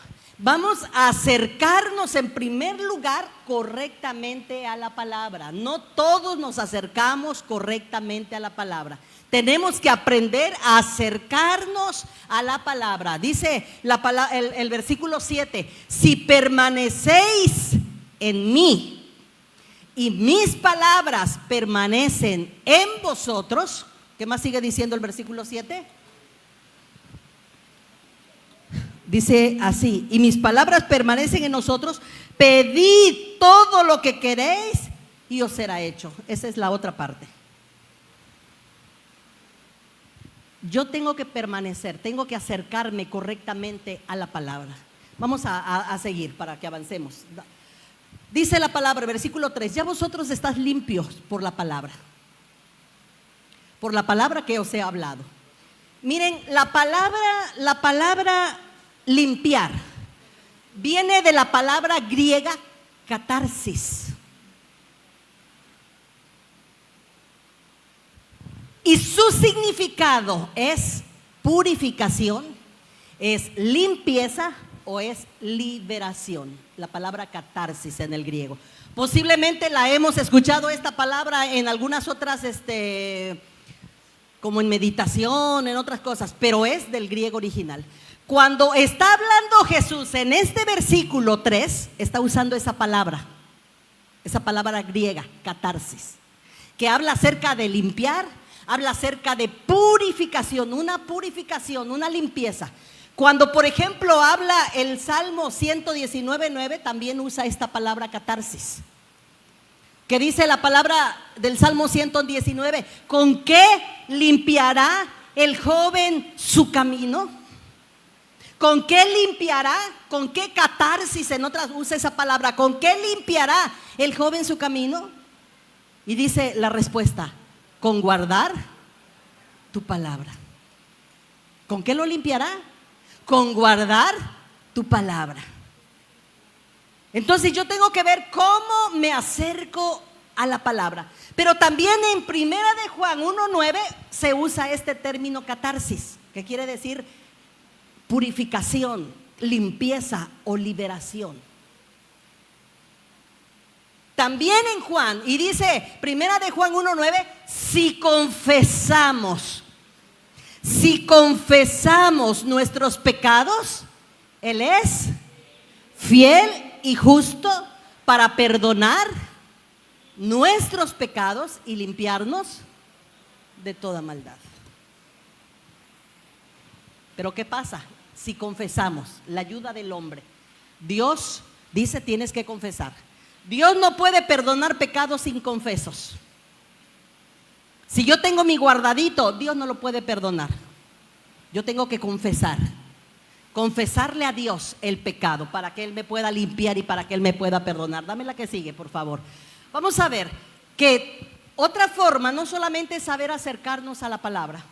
Vamos a acercarnos en primer lugar correctamente a la palabra. No todos nos acercamos correctamente a la palabra. Tenemos que aprender a acercarnos a la palabra. Dice el versículo 7, si permanecéis en mí y mis palabras permanecen en vosotros. ¿Qué más sigue diciendo el versículo 7? Dice así, y mis palabras permanecen en nosotros, pedid todo lo que queréis y os será hecho. Esa es la otra parte. Yo tengo que permanecer, tengo que acercarme correctamente a la palabra. Vamos a seguir para que avancemos. Dice la palabra, versículo 3, ya vosotros estáis limpios por la palabra que os he hablado. Miren, la palabra limpiar viene de la palabra griega catarsis. Y su significado es purificación, es limpieza o es liberación. La palabra catarsis en el griego. Posiblemente la hemos escuchado esta palabra en algunas otras, como en meditación, en otras cosas, pero es del griego original. Cuando está hablando Jesús en este versículo 3, está usando esa palabra griega, catarsis, que habla acerca de limpiar, habla acerca de purificación, una limpieza. Cuando, por ejemplo, habla el Salmo 119:9, también usa esta palabra catarsis. Que dice la palabra del Salmo 119, ¿con qué limpiará el joven su camino? ¿Con qué limpiará? ¿Con qué catarsis? En otras usa esa palabra. ¿Con qué limpiará el joven su camino? Y dice la respuesta, con guardar tu palabra. ¿Con qué lo limpiará? Con guardar tu palabra. Entonces yo tengo que ver cómo me acerco a la palabra. Pero también en Primera de Juan 1:9 se usa este término catarsis, que quiere decir purificación, limpieza o liberación. También en Juan, y dice Primera de Juan 1:9, si confesamos nuestros pecados, Él es fiel y justo para perdonar nuestros pecados y limpiarnos de toda maldad. Pero ¿qué pasa? Si confesamos la ayuda del hombre, Dios dice tienes que confesar. Dios no puede perdonar pecados inconfesos. Si yo tengo mi guardadito, Dios no lo puede perdonar. Yo tengo que confesarle a Dios el pecado para que Él me pueda limpiar y para que Él me pueda perdonar. Dame la que sigue, por favor. Vamos a ver que otra forma no solamente es saber acercarnos a la palabra,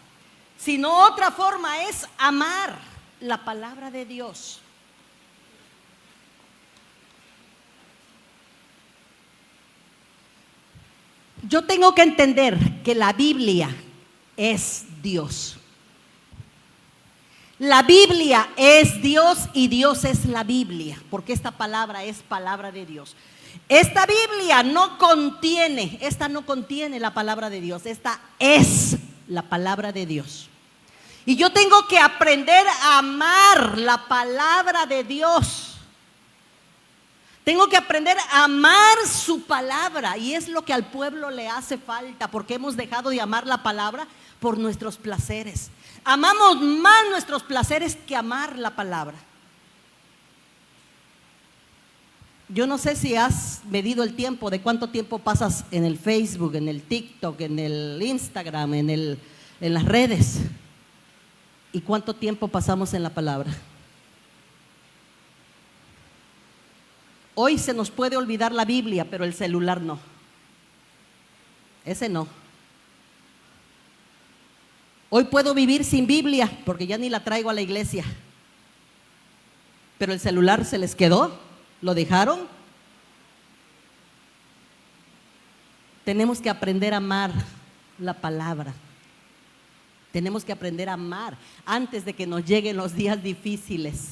sino otra forma es amar la palabra de Dios. Yo tengo que entender que la Biblia es Dios. La Biblia es Dios y Dios es la Biblia, porque esta palabra es palabra de Dios. Esta Biblia no contiene la palabra de Dios, esta es la palabra de Dios. Y yo tengo que aprender a amar la palabra de Dios. Tengo que aprender a amar su palabra, y es lo que al pueblo le hace falta, porque hemos dejado de amar la palabra por nuestros placeres. Amamos más nuestros placeres que amar la palabra. Yo no sé si has medido el tiempo, de cuánto tiempo pasas en el Facebook, en el TikTok, en el Instagram, en las redes, y cuánto tiempo pasamos en la palabra. Hoy se nos puede olvidar la Biblia, pero el celular no. Ese no. Hoy puedo vivir sin Biblia porque ya ni la traigo a la iglesia. Pero el celular se les quedó, lo dejaron. Tenemos que aprender a amar la palabra. Tenemos que aprender a amar antes de que nos lleguen los días difíciles.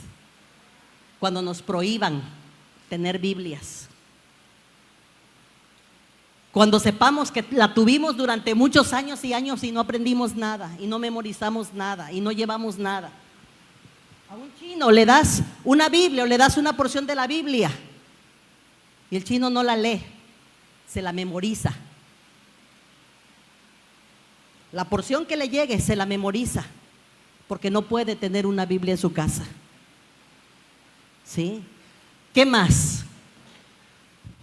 cuando nos prohíban tener Biblias. Cuando sepamos que la tuvimos durante muchos años y años y no aprendimos nada, y no memorizamos nada, y no llevamos nada. A un chino le das una Biblia o le das una porción de la Biblia y el chino no la lee, se la memoriza. La porción que le llegue se la memoriza, porque no puede tener una Biblia en su casa. ¿Sí? ¿Qué más?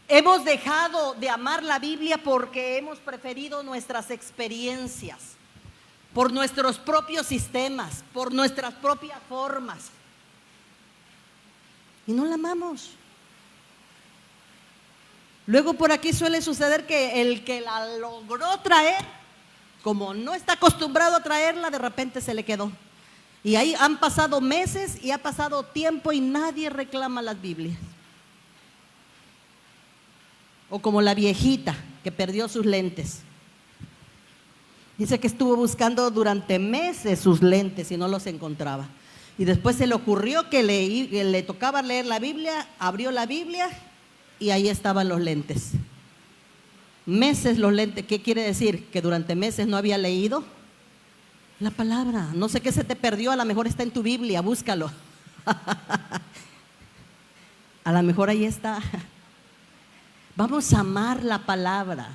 Hemos dejado de amar la Biblia porque hemos preferido nuestras experiencias, por nuestros propios sistemas, por nuestras propias formas. Y no la amamos. Luego por aquí suele suceder que el que la logró traer, como no está acostumbrado a traerla, de repente se le quedó. Y ahí han pasado meses y ha pasado tiempo y nadie reclama las Biblias. O como la viejita que perdió sus lentes. Dice que estuvo buscando durante meses sus lentes y no los encontraba. Y después se le ocurrió que le tocaba leer la Biblia, abrió la Biblia y ahí estaban los lentes. Meses los lentes. ¿Qué quiere decir? Que durante meses no había leído la palabra. No sé qué se te perdió, a lo mejor está en tu Biblia, búscalo. A lo mejor ahí está. Vamos a amar la palabra.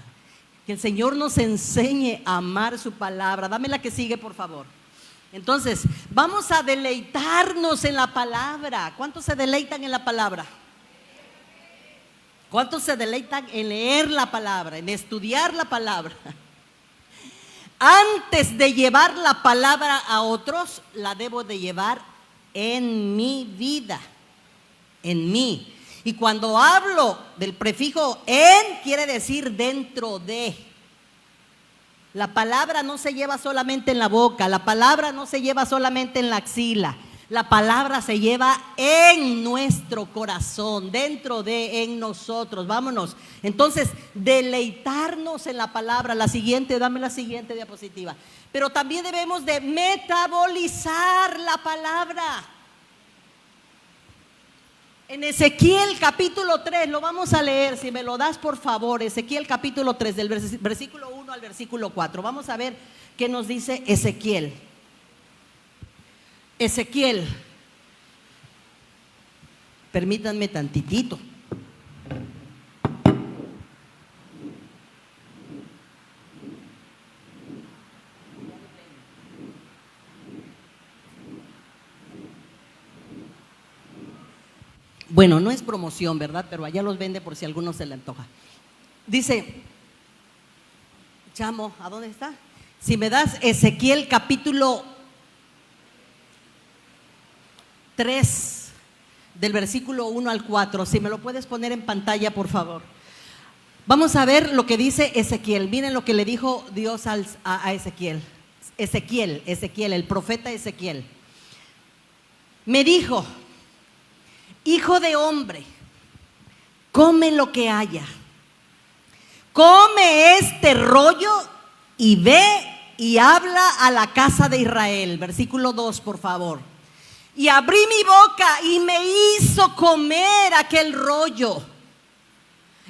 Que el Señor nos enseñe a amar su palabra. Dame la que sigue, por favor. Entonces, vamos a deleitarnos en la palabra. ¿Cuántos se deleitan en la palabra? ¿Cuántos se deleitan en leer la palabra, en estudiar la palabra? Antes de llevar la palabra a otros, la debo de llevar en mi vida, en mí. Y cuando hablo del prefijo en, quiere decir dentro de. La palabra no se lleva solamente en la boca, la palabra no se lleva solamente en la axila, la palabra se lleva en nuestro corazón, dentro de, en nosotros. Vámonos. Entonces, deleitarnos en la palabra. La siguiente, dame la siguiente diapositiva. Pero también debemos de metabolizar la palabra. En Ezequiel capítulo 3, lo vamos a leer, si me lo das por favor. Ezequiel capítulo 3, del versículo 1 al versículo 4. Vamos a ver qué nos dice Ezequiel. Ezequiel, permítanme tantitito. Bueno, no es promoción, ¿verdad? Pero allá los vende por si a alguno se le antoja. Dice, chamo, ¿a dónde está? Si me das Ezequiel capítulo 3, del versículo 1 al 4, si me lo puedes poner en pantalla, por favor. Vamos a ver lo que dice Ezequiel. Miren lo que le dijo Dios a Ezequiel. Ezequiel, el profeta Ezequiel. Me dijo: hijo de hombre, come lo que haya, come este rollo y ve y habla a la casa de Israel. Versículo 2, por favor. Y abrí mi boca y me hizo comer aquel rollo.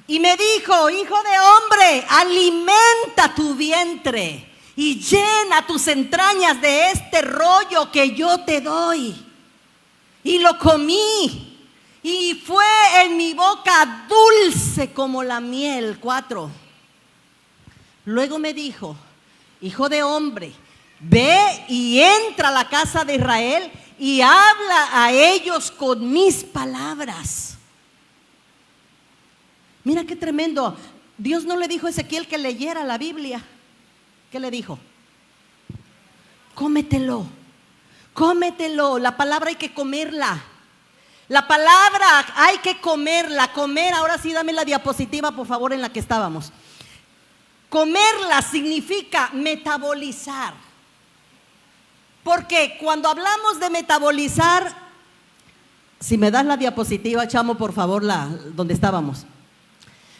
Y me dijo: hijo de hombre, alimenta tu vientre y llena tus entrañas de este rollo que yo te doy. Y lo comí. Y fue en mi boca dulce como la miel. 4. Luego me dijo: hijo de hombre, ve y entra a la casa de Israel y habla a ellos con mis palabras. Mira qué tremendo. Dios no le dijo a Ezequiel que leyera la Biblia. ¿Qué le dijo? Cómetelo, cómetelo. La palabra hay que comerla. La palabra hay que comerla, comer. Ahora sí, dame la diapositiva, por favor, en la que estábamos. Comerla significa metabolizar. Porque cuando hablamos de metabolizar, si me das la diapositiva, chamo, por favor, donde estábamos.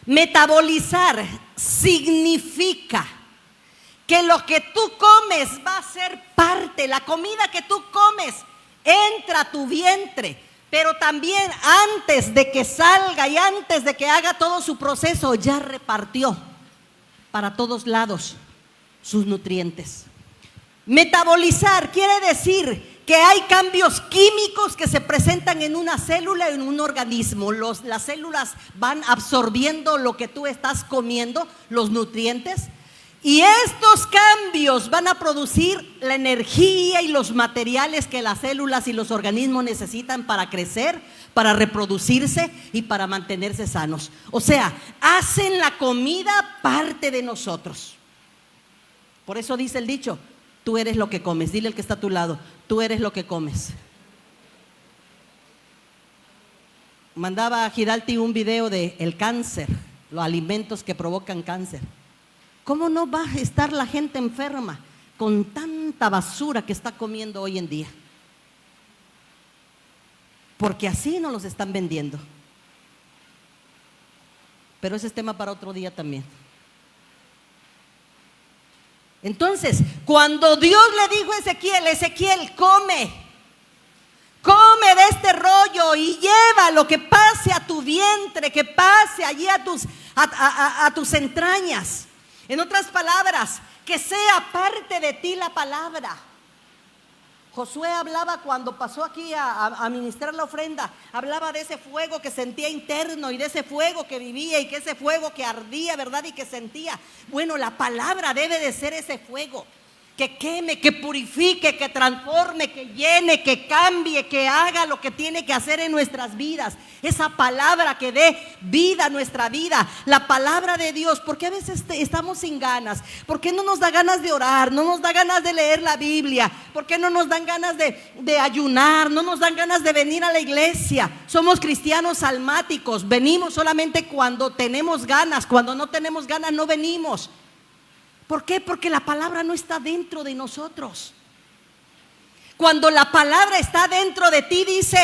Metabolizar significa que lo que tú comes va a ser parte, la comida que tú comes entra a tu vientre, pero también antes de que salga y antes de que haga todo su proceso, ya repartió para todos lados sus nutrientes. Metabolizar quiere decir que hay cambios químicos que se presentan en una célula, en un organismo. Las células van absorbiendo lo que tú estás comiendo, los nutrientes, y estos cambios van a producir la energía y los materiales que las células y los organismos necesitan para crecer, para reproducirse y para mantenerse sanos. O sea, hacen la comida parte de nosotros. Por eso dice el dicho: tú eres lo que comes. Dile al que está a tu lado: tú eres lo que comes. Mandaba a Giralti un video de el cáncer, los alimentos que provocan cáncer. ¿Cómo no va a estar la gente enferma con tanta basura que está comiendo hoy en día? Porque así nos los están vendiendo. Pero ese es tema para otro día también. Entonces, cuando Dios le dijo a Ezequiel, come de este rollo y llévalo, que pase a tu vientre, que pase allí a tus entrañas. En otras palabras, que sea parte de ti la palabra. Josué hablaba cuando pasó aquí a ministrar la ofrenda, hablaba de ese fuego que sentía interno y de ese fuego que vivía y que ese fuego que ardía, ¿verdad? Y que sentía. Bueno, la palabra debe de ser ese fuego que queme, que purifique, que transforme, que llene, que cambie, que haga lo que tiene que hacer en nuestras vidas. Esa palabra que dé vida a nuestra vida, la palabra de Dios. Porque a veces estamos sin ganas. ¿Por qué no nos da ganas de orar? No nos da ganas de leer la Biblia. ¿Por qué no nos dan ganas de ayunar? No nos dan ganas de venir a la iglesia. Somos cristianos almáticos. Venimos solamente cuando tenemos ganas. Cuando no tenemos ganas no venimos. ¿Por qué? Porque la palabra no está dentro de nosotros. Cuando la palabra está dentro de ti, dice,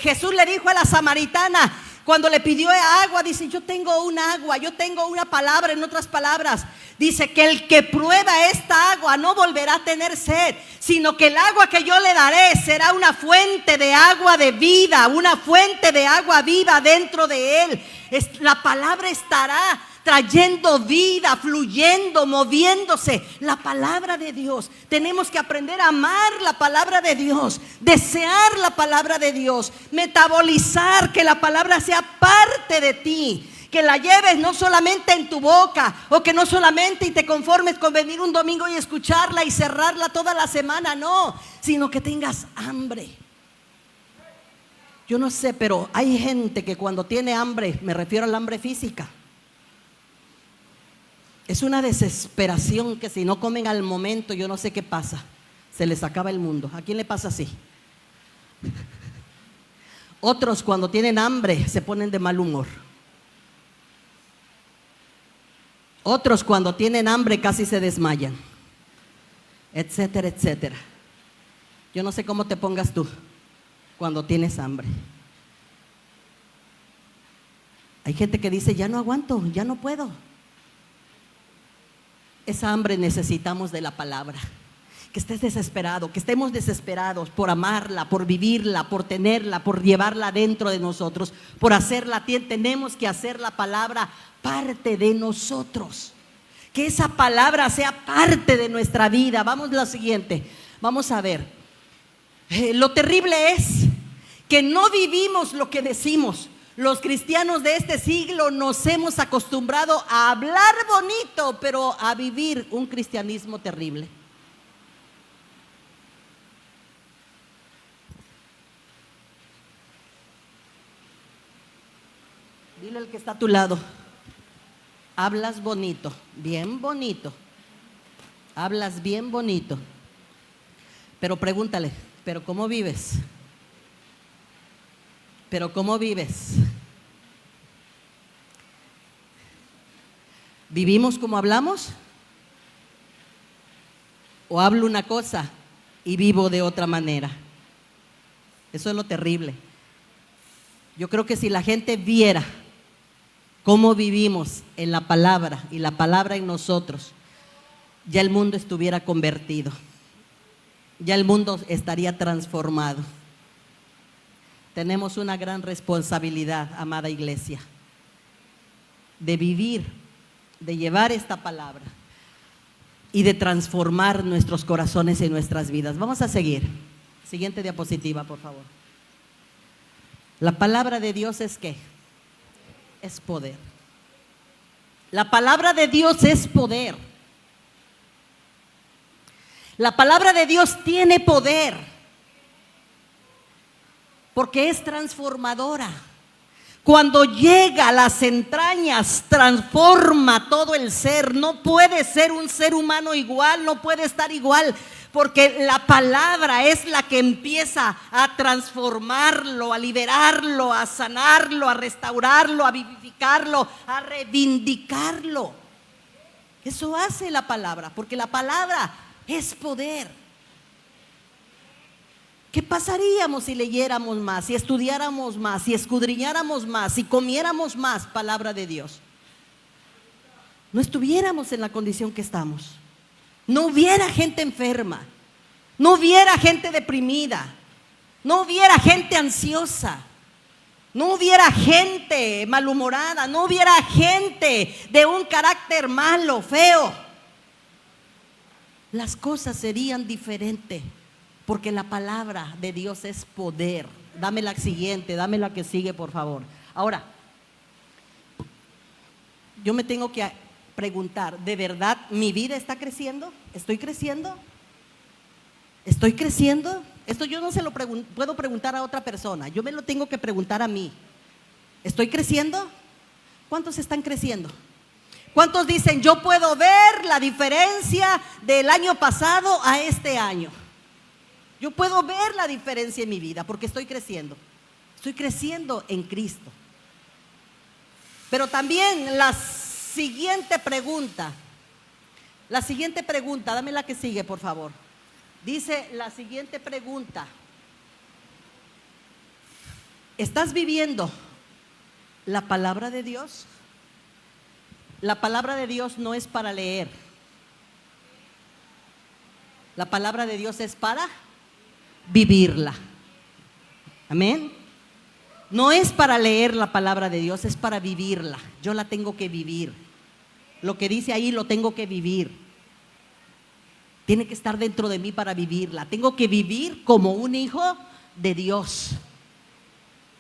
Jesús le dijo a la samaritana, cuando le pidió agua, dice: yo tengo un agua, yo tengo una palabra. En otras palabras, dice que el que prueba esta agua no volverá a tener sed, sino que el agua que yo le daré será una fuente de agua de vida, una fuente de agua viva dentro de él. La palabra estará trayendo vida, fluyendo, moviéndose. La palabra de Dios. Tenemos que aprender a amar la palabra de Dios, desear la palabra de Dios, metabolizar, que la palabra sea parte de ti, que la lleves no solamente en tu boca, o que no solamente y te conformes con venir un domingo y escucharla y cerrarla toda la semana, no, sino que tengas hambre. Yo no sé, pero hay gente que cuando tiene hambre, me refiero al hambre física, es una desesperación que si no comen al momento, yo no sé qué pasa, se les acaba el mundo. ¿A quién le pasa así? Otros cuando tienen hambre se ponen de mal humor. Otros cuando tienen hambre casi se desmayan, etcétera, etcétera. Yo no sé cómo te pongas tú cuando tienes hambre. Hay gente que dice: ya no aguanto, ya no puedo. Esa hambre necesitamos de la palabra. Que estés desesperado, que estemos desesperados por amarla, por vivirla, por tenerla, por llevarla dentro de nosotros, por hacerla. Tenemos que hacer la palabra parte de nosotros. Que esa palabra sea parte de nuestra vida. Vamos a lo siguiente, vamos a ver. Lo terrible es que no vivimos lo que decimos. Los cristianos de este siglo nos hemos acostumbrado a hablar bonito, pero a vivir un cristianismo terrible. Dile al que está a tu lado: hablas bonito, bien bonito. Hablas bien bonito. Pero pregúntale: ¿pero cómo vives? ¿Pero cómo vives? ¿Vivimos como hablamos? ¿O hablo una cosa y vivo de otra manera? Eso es lo terrible. Yo creo que si la gente viera cómo vivimos en la palabra y la palabra en nosotros, ya el mundo estuviera convertido, ya el mundo estaría transformado. tenemos una gran responsabilidad, amada iglesia, de vivir, de llevar esta palabra y de transformar nuestros corazones y nuestras vidas. Vamos a seguir. Siguiente diapositiva, por favor. La palabra de Dios es ¿qué? Es poder. La palabra de Dios es poder. La palabra de Dios tiene poder, porque es transformadora. Cuando llega a las entrañas, transforma todo el ser. No puede ser un ser humano igual, no puede estar igual, porque la palabra es la que empieza a transformarlo, a liberarlo, a sanarlo, a restaurarlo, a vivificarlo, a reivindicarlo. Eso hace la palabra, porque la palabra es poder. ¿Qué pasaríamos si leyéramos más, si estudiáramos más, si escudriñáramos más, si comiéramos más palabra de Dios? No estuviéramos en la condición que estamos. No hubiera gente enferma, no hubiera gente deprimida, no hubiera gente ansiosa, no hubiera gente malhumorada, no hubiera gente de un carácter malo, feo. Las cosas serían diferentes, porque la palabra de Dios es poder. Dame la siguiente, dame la que sigue, por favor. Ahora, yo me tengo que preguntar, ¿de verdad mi vida está creciendo? ¿Estoy creciendo? ¿Estoy creciendo? Esto yo no se lo puedo preguntar a otra persona, yo me lo tengo que preguntar a mí. ¿Estoy creciendo? ¿Cuántos están creciendo? ¿Cuántos dicen, yo puedo ver la diferencia del año pasado a este año? Yo puedo ver la diferencia en mi vida porque estoy creciendo. Estoy creciendo en Cristo. Pero también la siguiente pregunta, dame la que sigue, por favor. Dice la siguiente pregunta: ¿estás viviendo la palabra de Dios? La palabra de Dios no es para leer. La palabra de Dios es para vivirla. Amén. No es para leer la palabra de Dios, es para vivirla. Yo la tengo que vivir. Lo que dice ahí lo tengo que vivir. Tiene que estar dentro de mí para vivirla. Tengo que vivir como un hijo de Dios,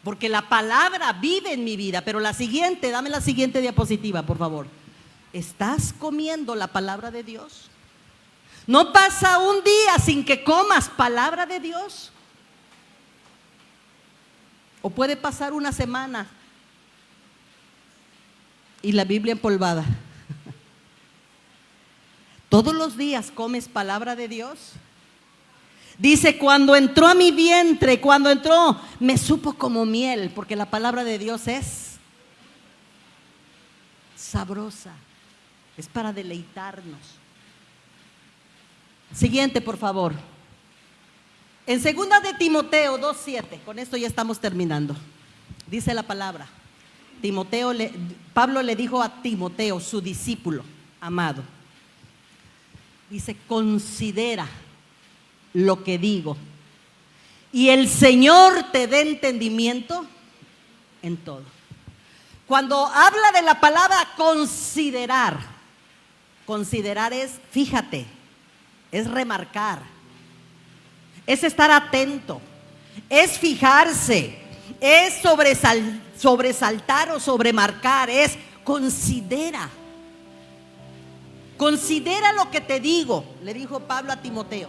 porque la palabra vive en mi vida. Pero la siguiente, dame la siguiente diapositiva, por favor. ¿Estás comiendo la palabra de Dios? No pasa un día sin que comas palabra de Dios. O puede pasar una semana y la Biblia empolvada. ¿Todos los días comes palabra de Dios? Dice, cuando entró a mi vientre, cuando entró, me supo como miel, porque la palabra de Dios es sabrosa, es para deleitarnos. Siguiente, por favor. En 2 de Timoteo 2:7, con esto ya estamos terminando. Dice la palabra, Pablo le dijo a Timoteo, su discípulo amado, dice, considera lo que digo, y el Señor te dé entendimiento en todo. Cuando habla de la palabra considerar es, fíjate, es remarcar, es estar atento, es fijarse, es sobresaltar o sobremarcar, es considera. Considera lo que te digo, le dijo Pablo a Timoteo.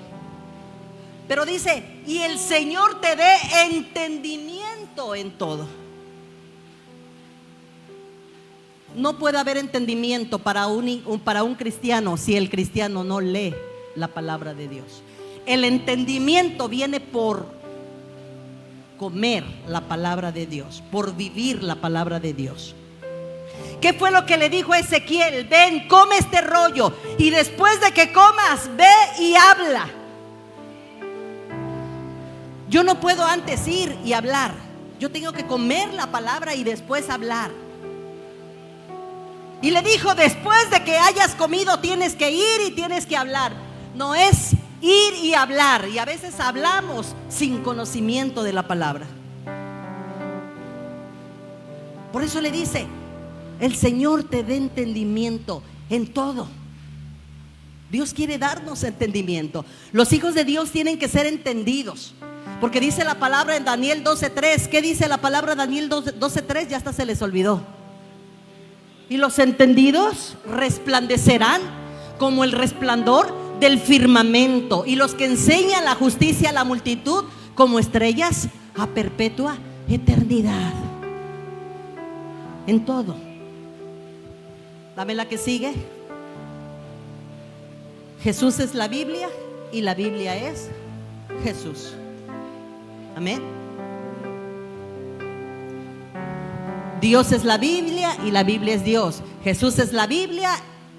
Pero dice, y el Señor te dé entendimiento en todo. No puede haber entendimiento para un cristiano si el cristiano no lee la palabra de Dios. El entendimiento viene por comer la palabra de Dios, por vivir la palabra de Dios. ¿Qué fue lo que le dijo a Ezequiel? Ven, come este rollo, y después de que comas, ve y habla. Yo no puedo antes ir y hablar. Yo tengo que comer la palabra y después hablar. Y le dijo, después de que hayas comido tienes que ir y tienes que hablar. No es ir y hablar, y a veces hablamos sin conocimiento de la palabra. Por eso le dice: el Señor te dé entendimiento en todo. Dios quiere darnos entendimiento. Los hijos de Dios tienen que ser entendidos, porque dice la palabra en Daniel 12:3. ¿Qué dice la palabra Daniel 12:3? Ya hasta se les olvidó. Y los entendidos resplandecerán como el resplandor del firmamento, y los que enseñan la justicia a la multitud como estrellas a perpetua eternidad. En todo. Dame la que sigue. Jesús es la Biblia y la Biblia es Jesús. Amén. Dios es la Biblia y la Biblia es Dios. Jesús es la Biblia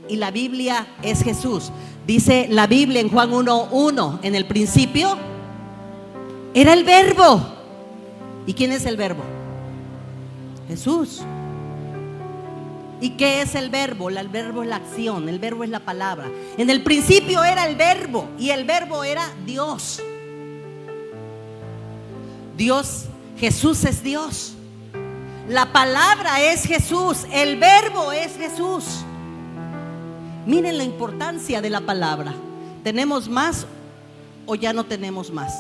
y la Biblia es Jesús. Dice la Biblia en Juan 1:1: en el principio era el Verbo. ¿Y quién es el Verbo? Jesús. ¿Y qué es el verbo? El verbo es la acción, el verbo es la palabra. En el principio era el Verbo, y el Verbo era Dios. Dios, Jesús es Dios. La palabra es Jesús, el Verbo es Jesús. Miren la importancia de la palabra. ¿Tenemos más o ya no tenemos más?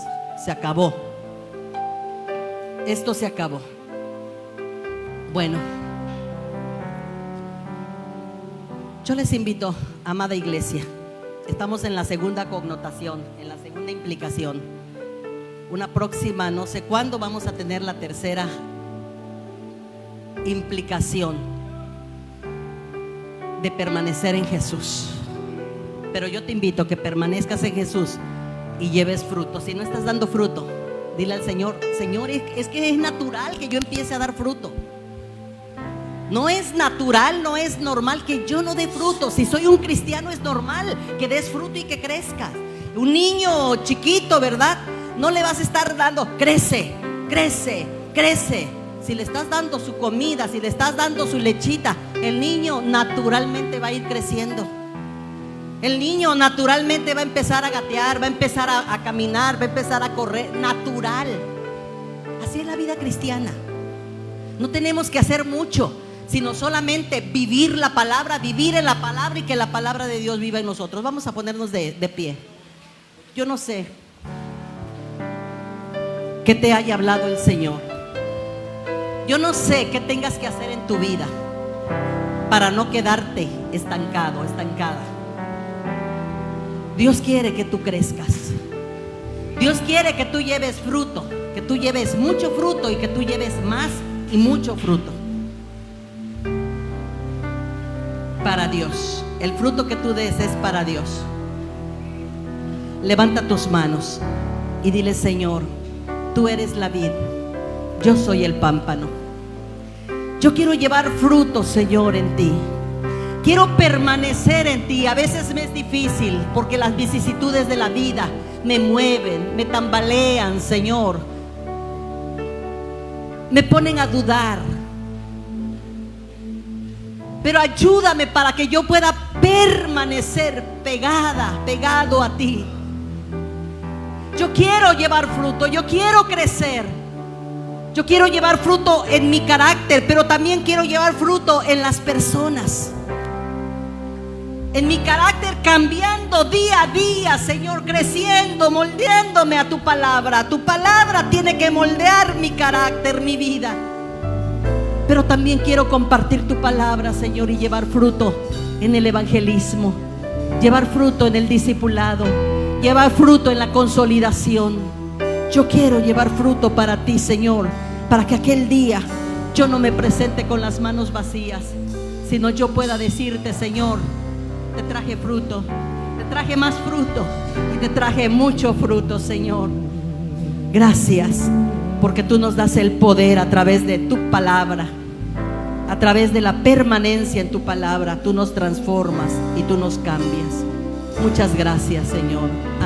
Se acabó. Esto se acabó. Bueno, yo les invito, amada iglesia, estamos en la segunda connotación, en la segunda implicación. Una próxima, no sé cuándo, vamos a tener la tercera implicación de permanecer en Jesús. Pero yo te invito a que permanezcas en Jesús y lleves fruto. Si no estás dando fruto, dile al Señor: Señor, es que es natural que yo empiece a dar fruto. No es natural, no es normal que yo no dé fruto. Si soy un cristiano, es normal que des fruto y que crezcas. Un niño chiquito, ¿verdad? No le vas a estar dando: crece, crece, crece. Si le estás dando su comida, si le estás dando su lechita, el niño naturalmente va a ir creciendo. El niño naturalmente va a empezar a gatear, va a empezar a caminar, va a empezar a correr. Natural. Así es la vida cristiana. No tenemos que hacer mucho, sino solamente vivir la palabra, vivir en la palabra, y que la palabra de Dios viva en nosotros. Vamos a ponernos de pie. Yo no sé qué te haya hablado el Señor. Yo no sé qué tengas que hacer en tu vida para no quedarte estancado, estancada. Dios quiere que tú crezcas. Dios quiere que tú lleves fruto, que tú lleves mucho fruto y que tú lleves más y mucho fruto para Dios. El fruto que tú des es para Dios. Levanta tus manos y dile: Señor, tú eres la vid, yo soy el pámpano. Yo quiero llevar fruto, Señor, en ti. Quiero permanecer en ti. A veces me es difícil porque las vicisitudes de la vida me mueven, me tambalean, Señor. Me ponen a dudar. Pero ayúdame para que yo pueda permanecer pegado a ti. Yo quiero llevar fruto, yo quiero crecer. Yo quiero llevar fruto en mi carácter, pero también quiero llevar fruto en las personas. En mi carácter, cambiando día a día, Señor, creciendo, moldeándome a tu palabra. Tu palabra tiene que moldear mi carácter, mi vida. Pero también quiero compartir tu palabra, Señor, y llevar fruto en el evangelismo, llevar fruto en el discipulado, llevar fruto en la consolidación. Yo quiero llevar fruto para ti, Señor, para que aquel día yo no me presente con las manos vacías, sino yo pueda decirte: Señor, te traje fruto, te traje más fruto y te traje mucho fruto, Señor. Gracias, porque tú nos das el poder a través de tu palabra, a través de la permanencia en tu palabra. Tú nos transformas y tú nos cambias. Muchas gracias, Señor. Amén.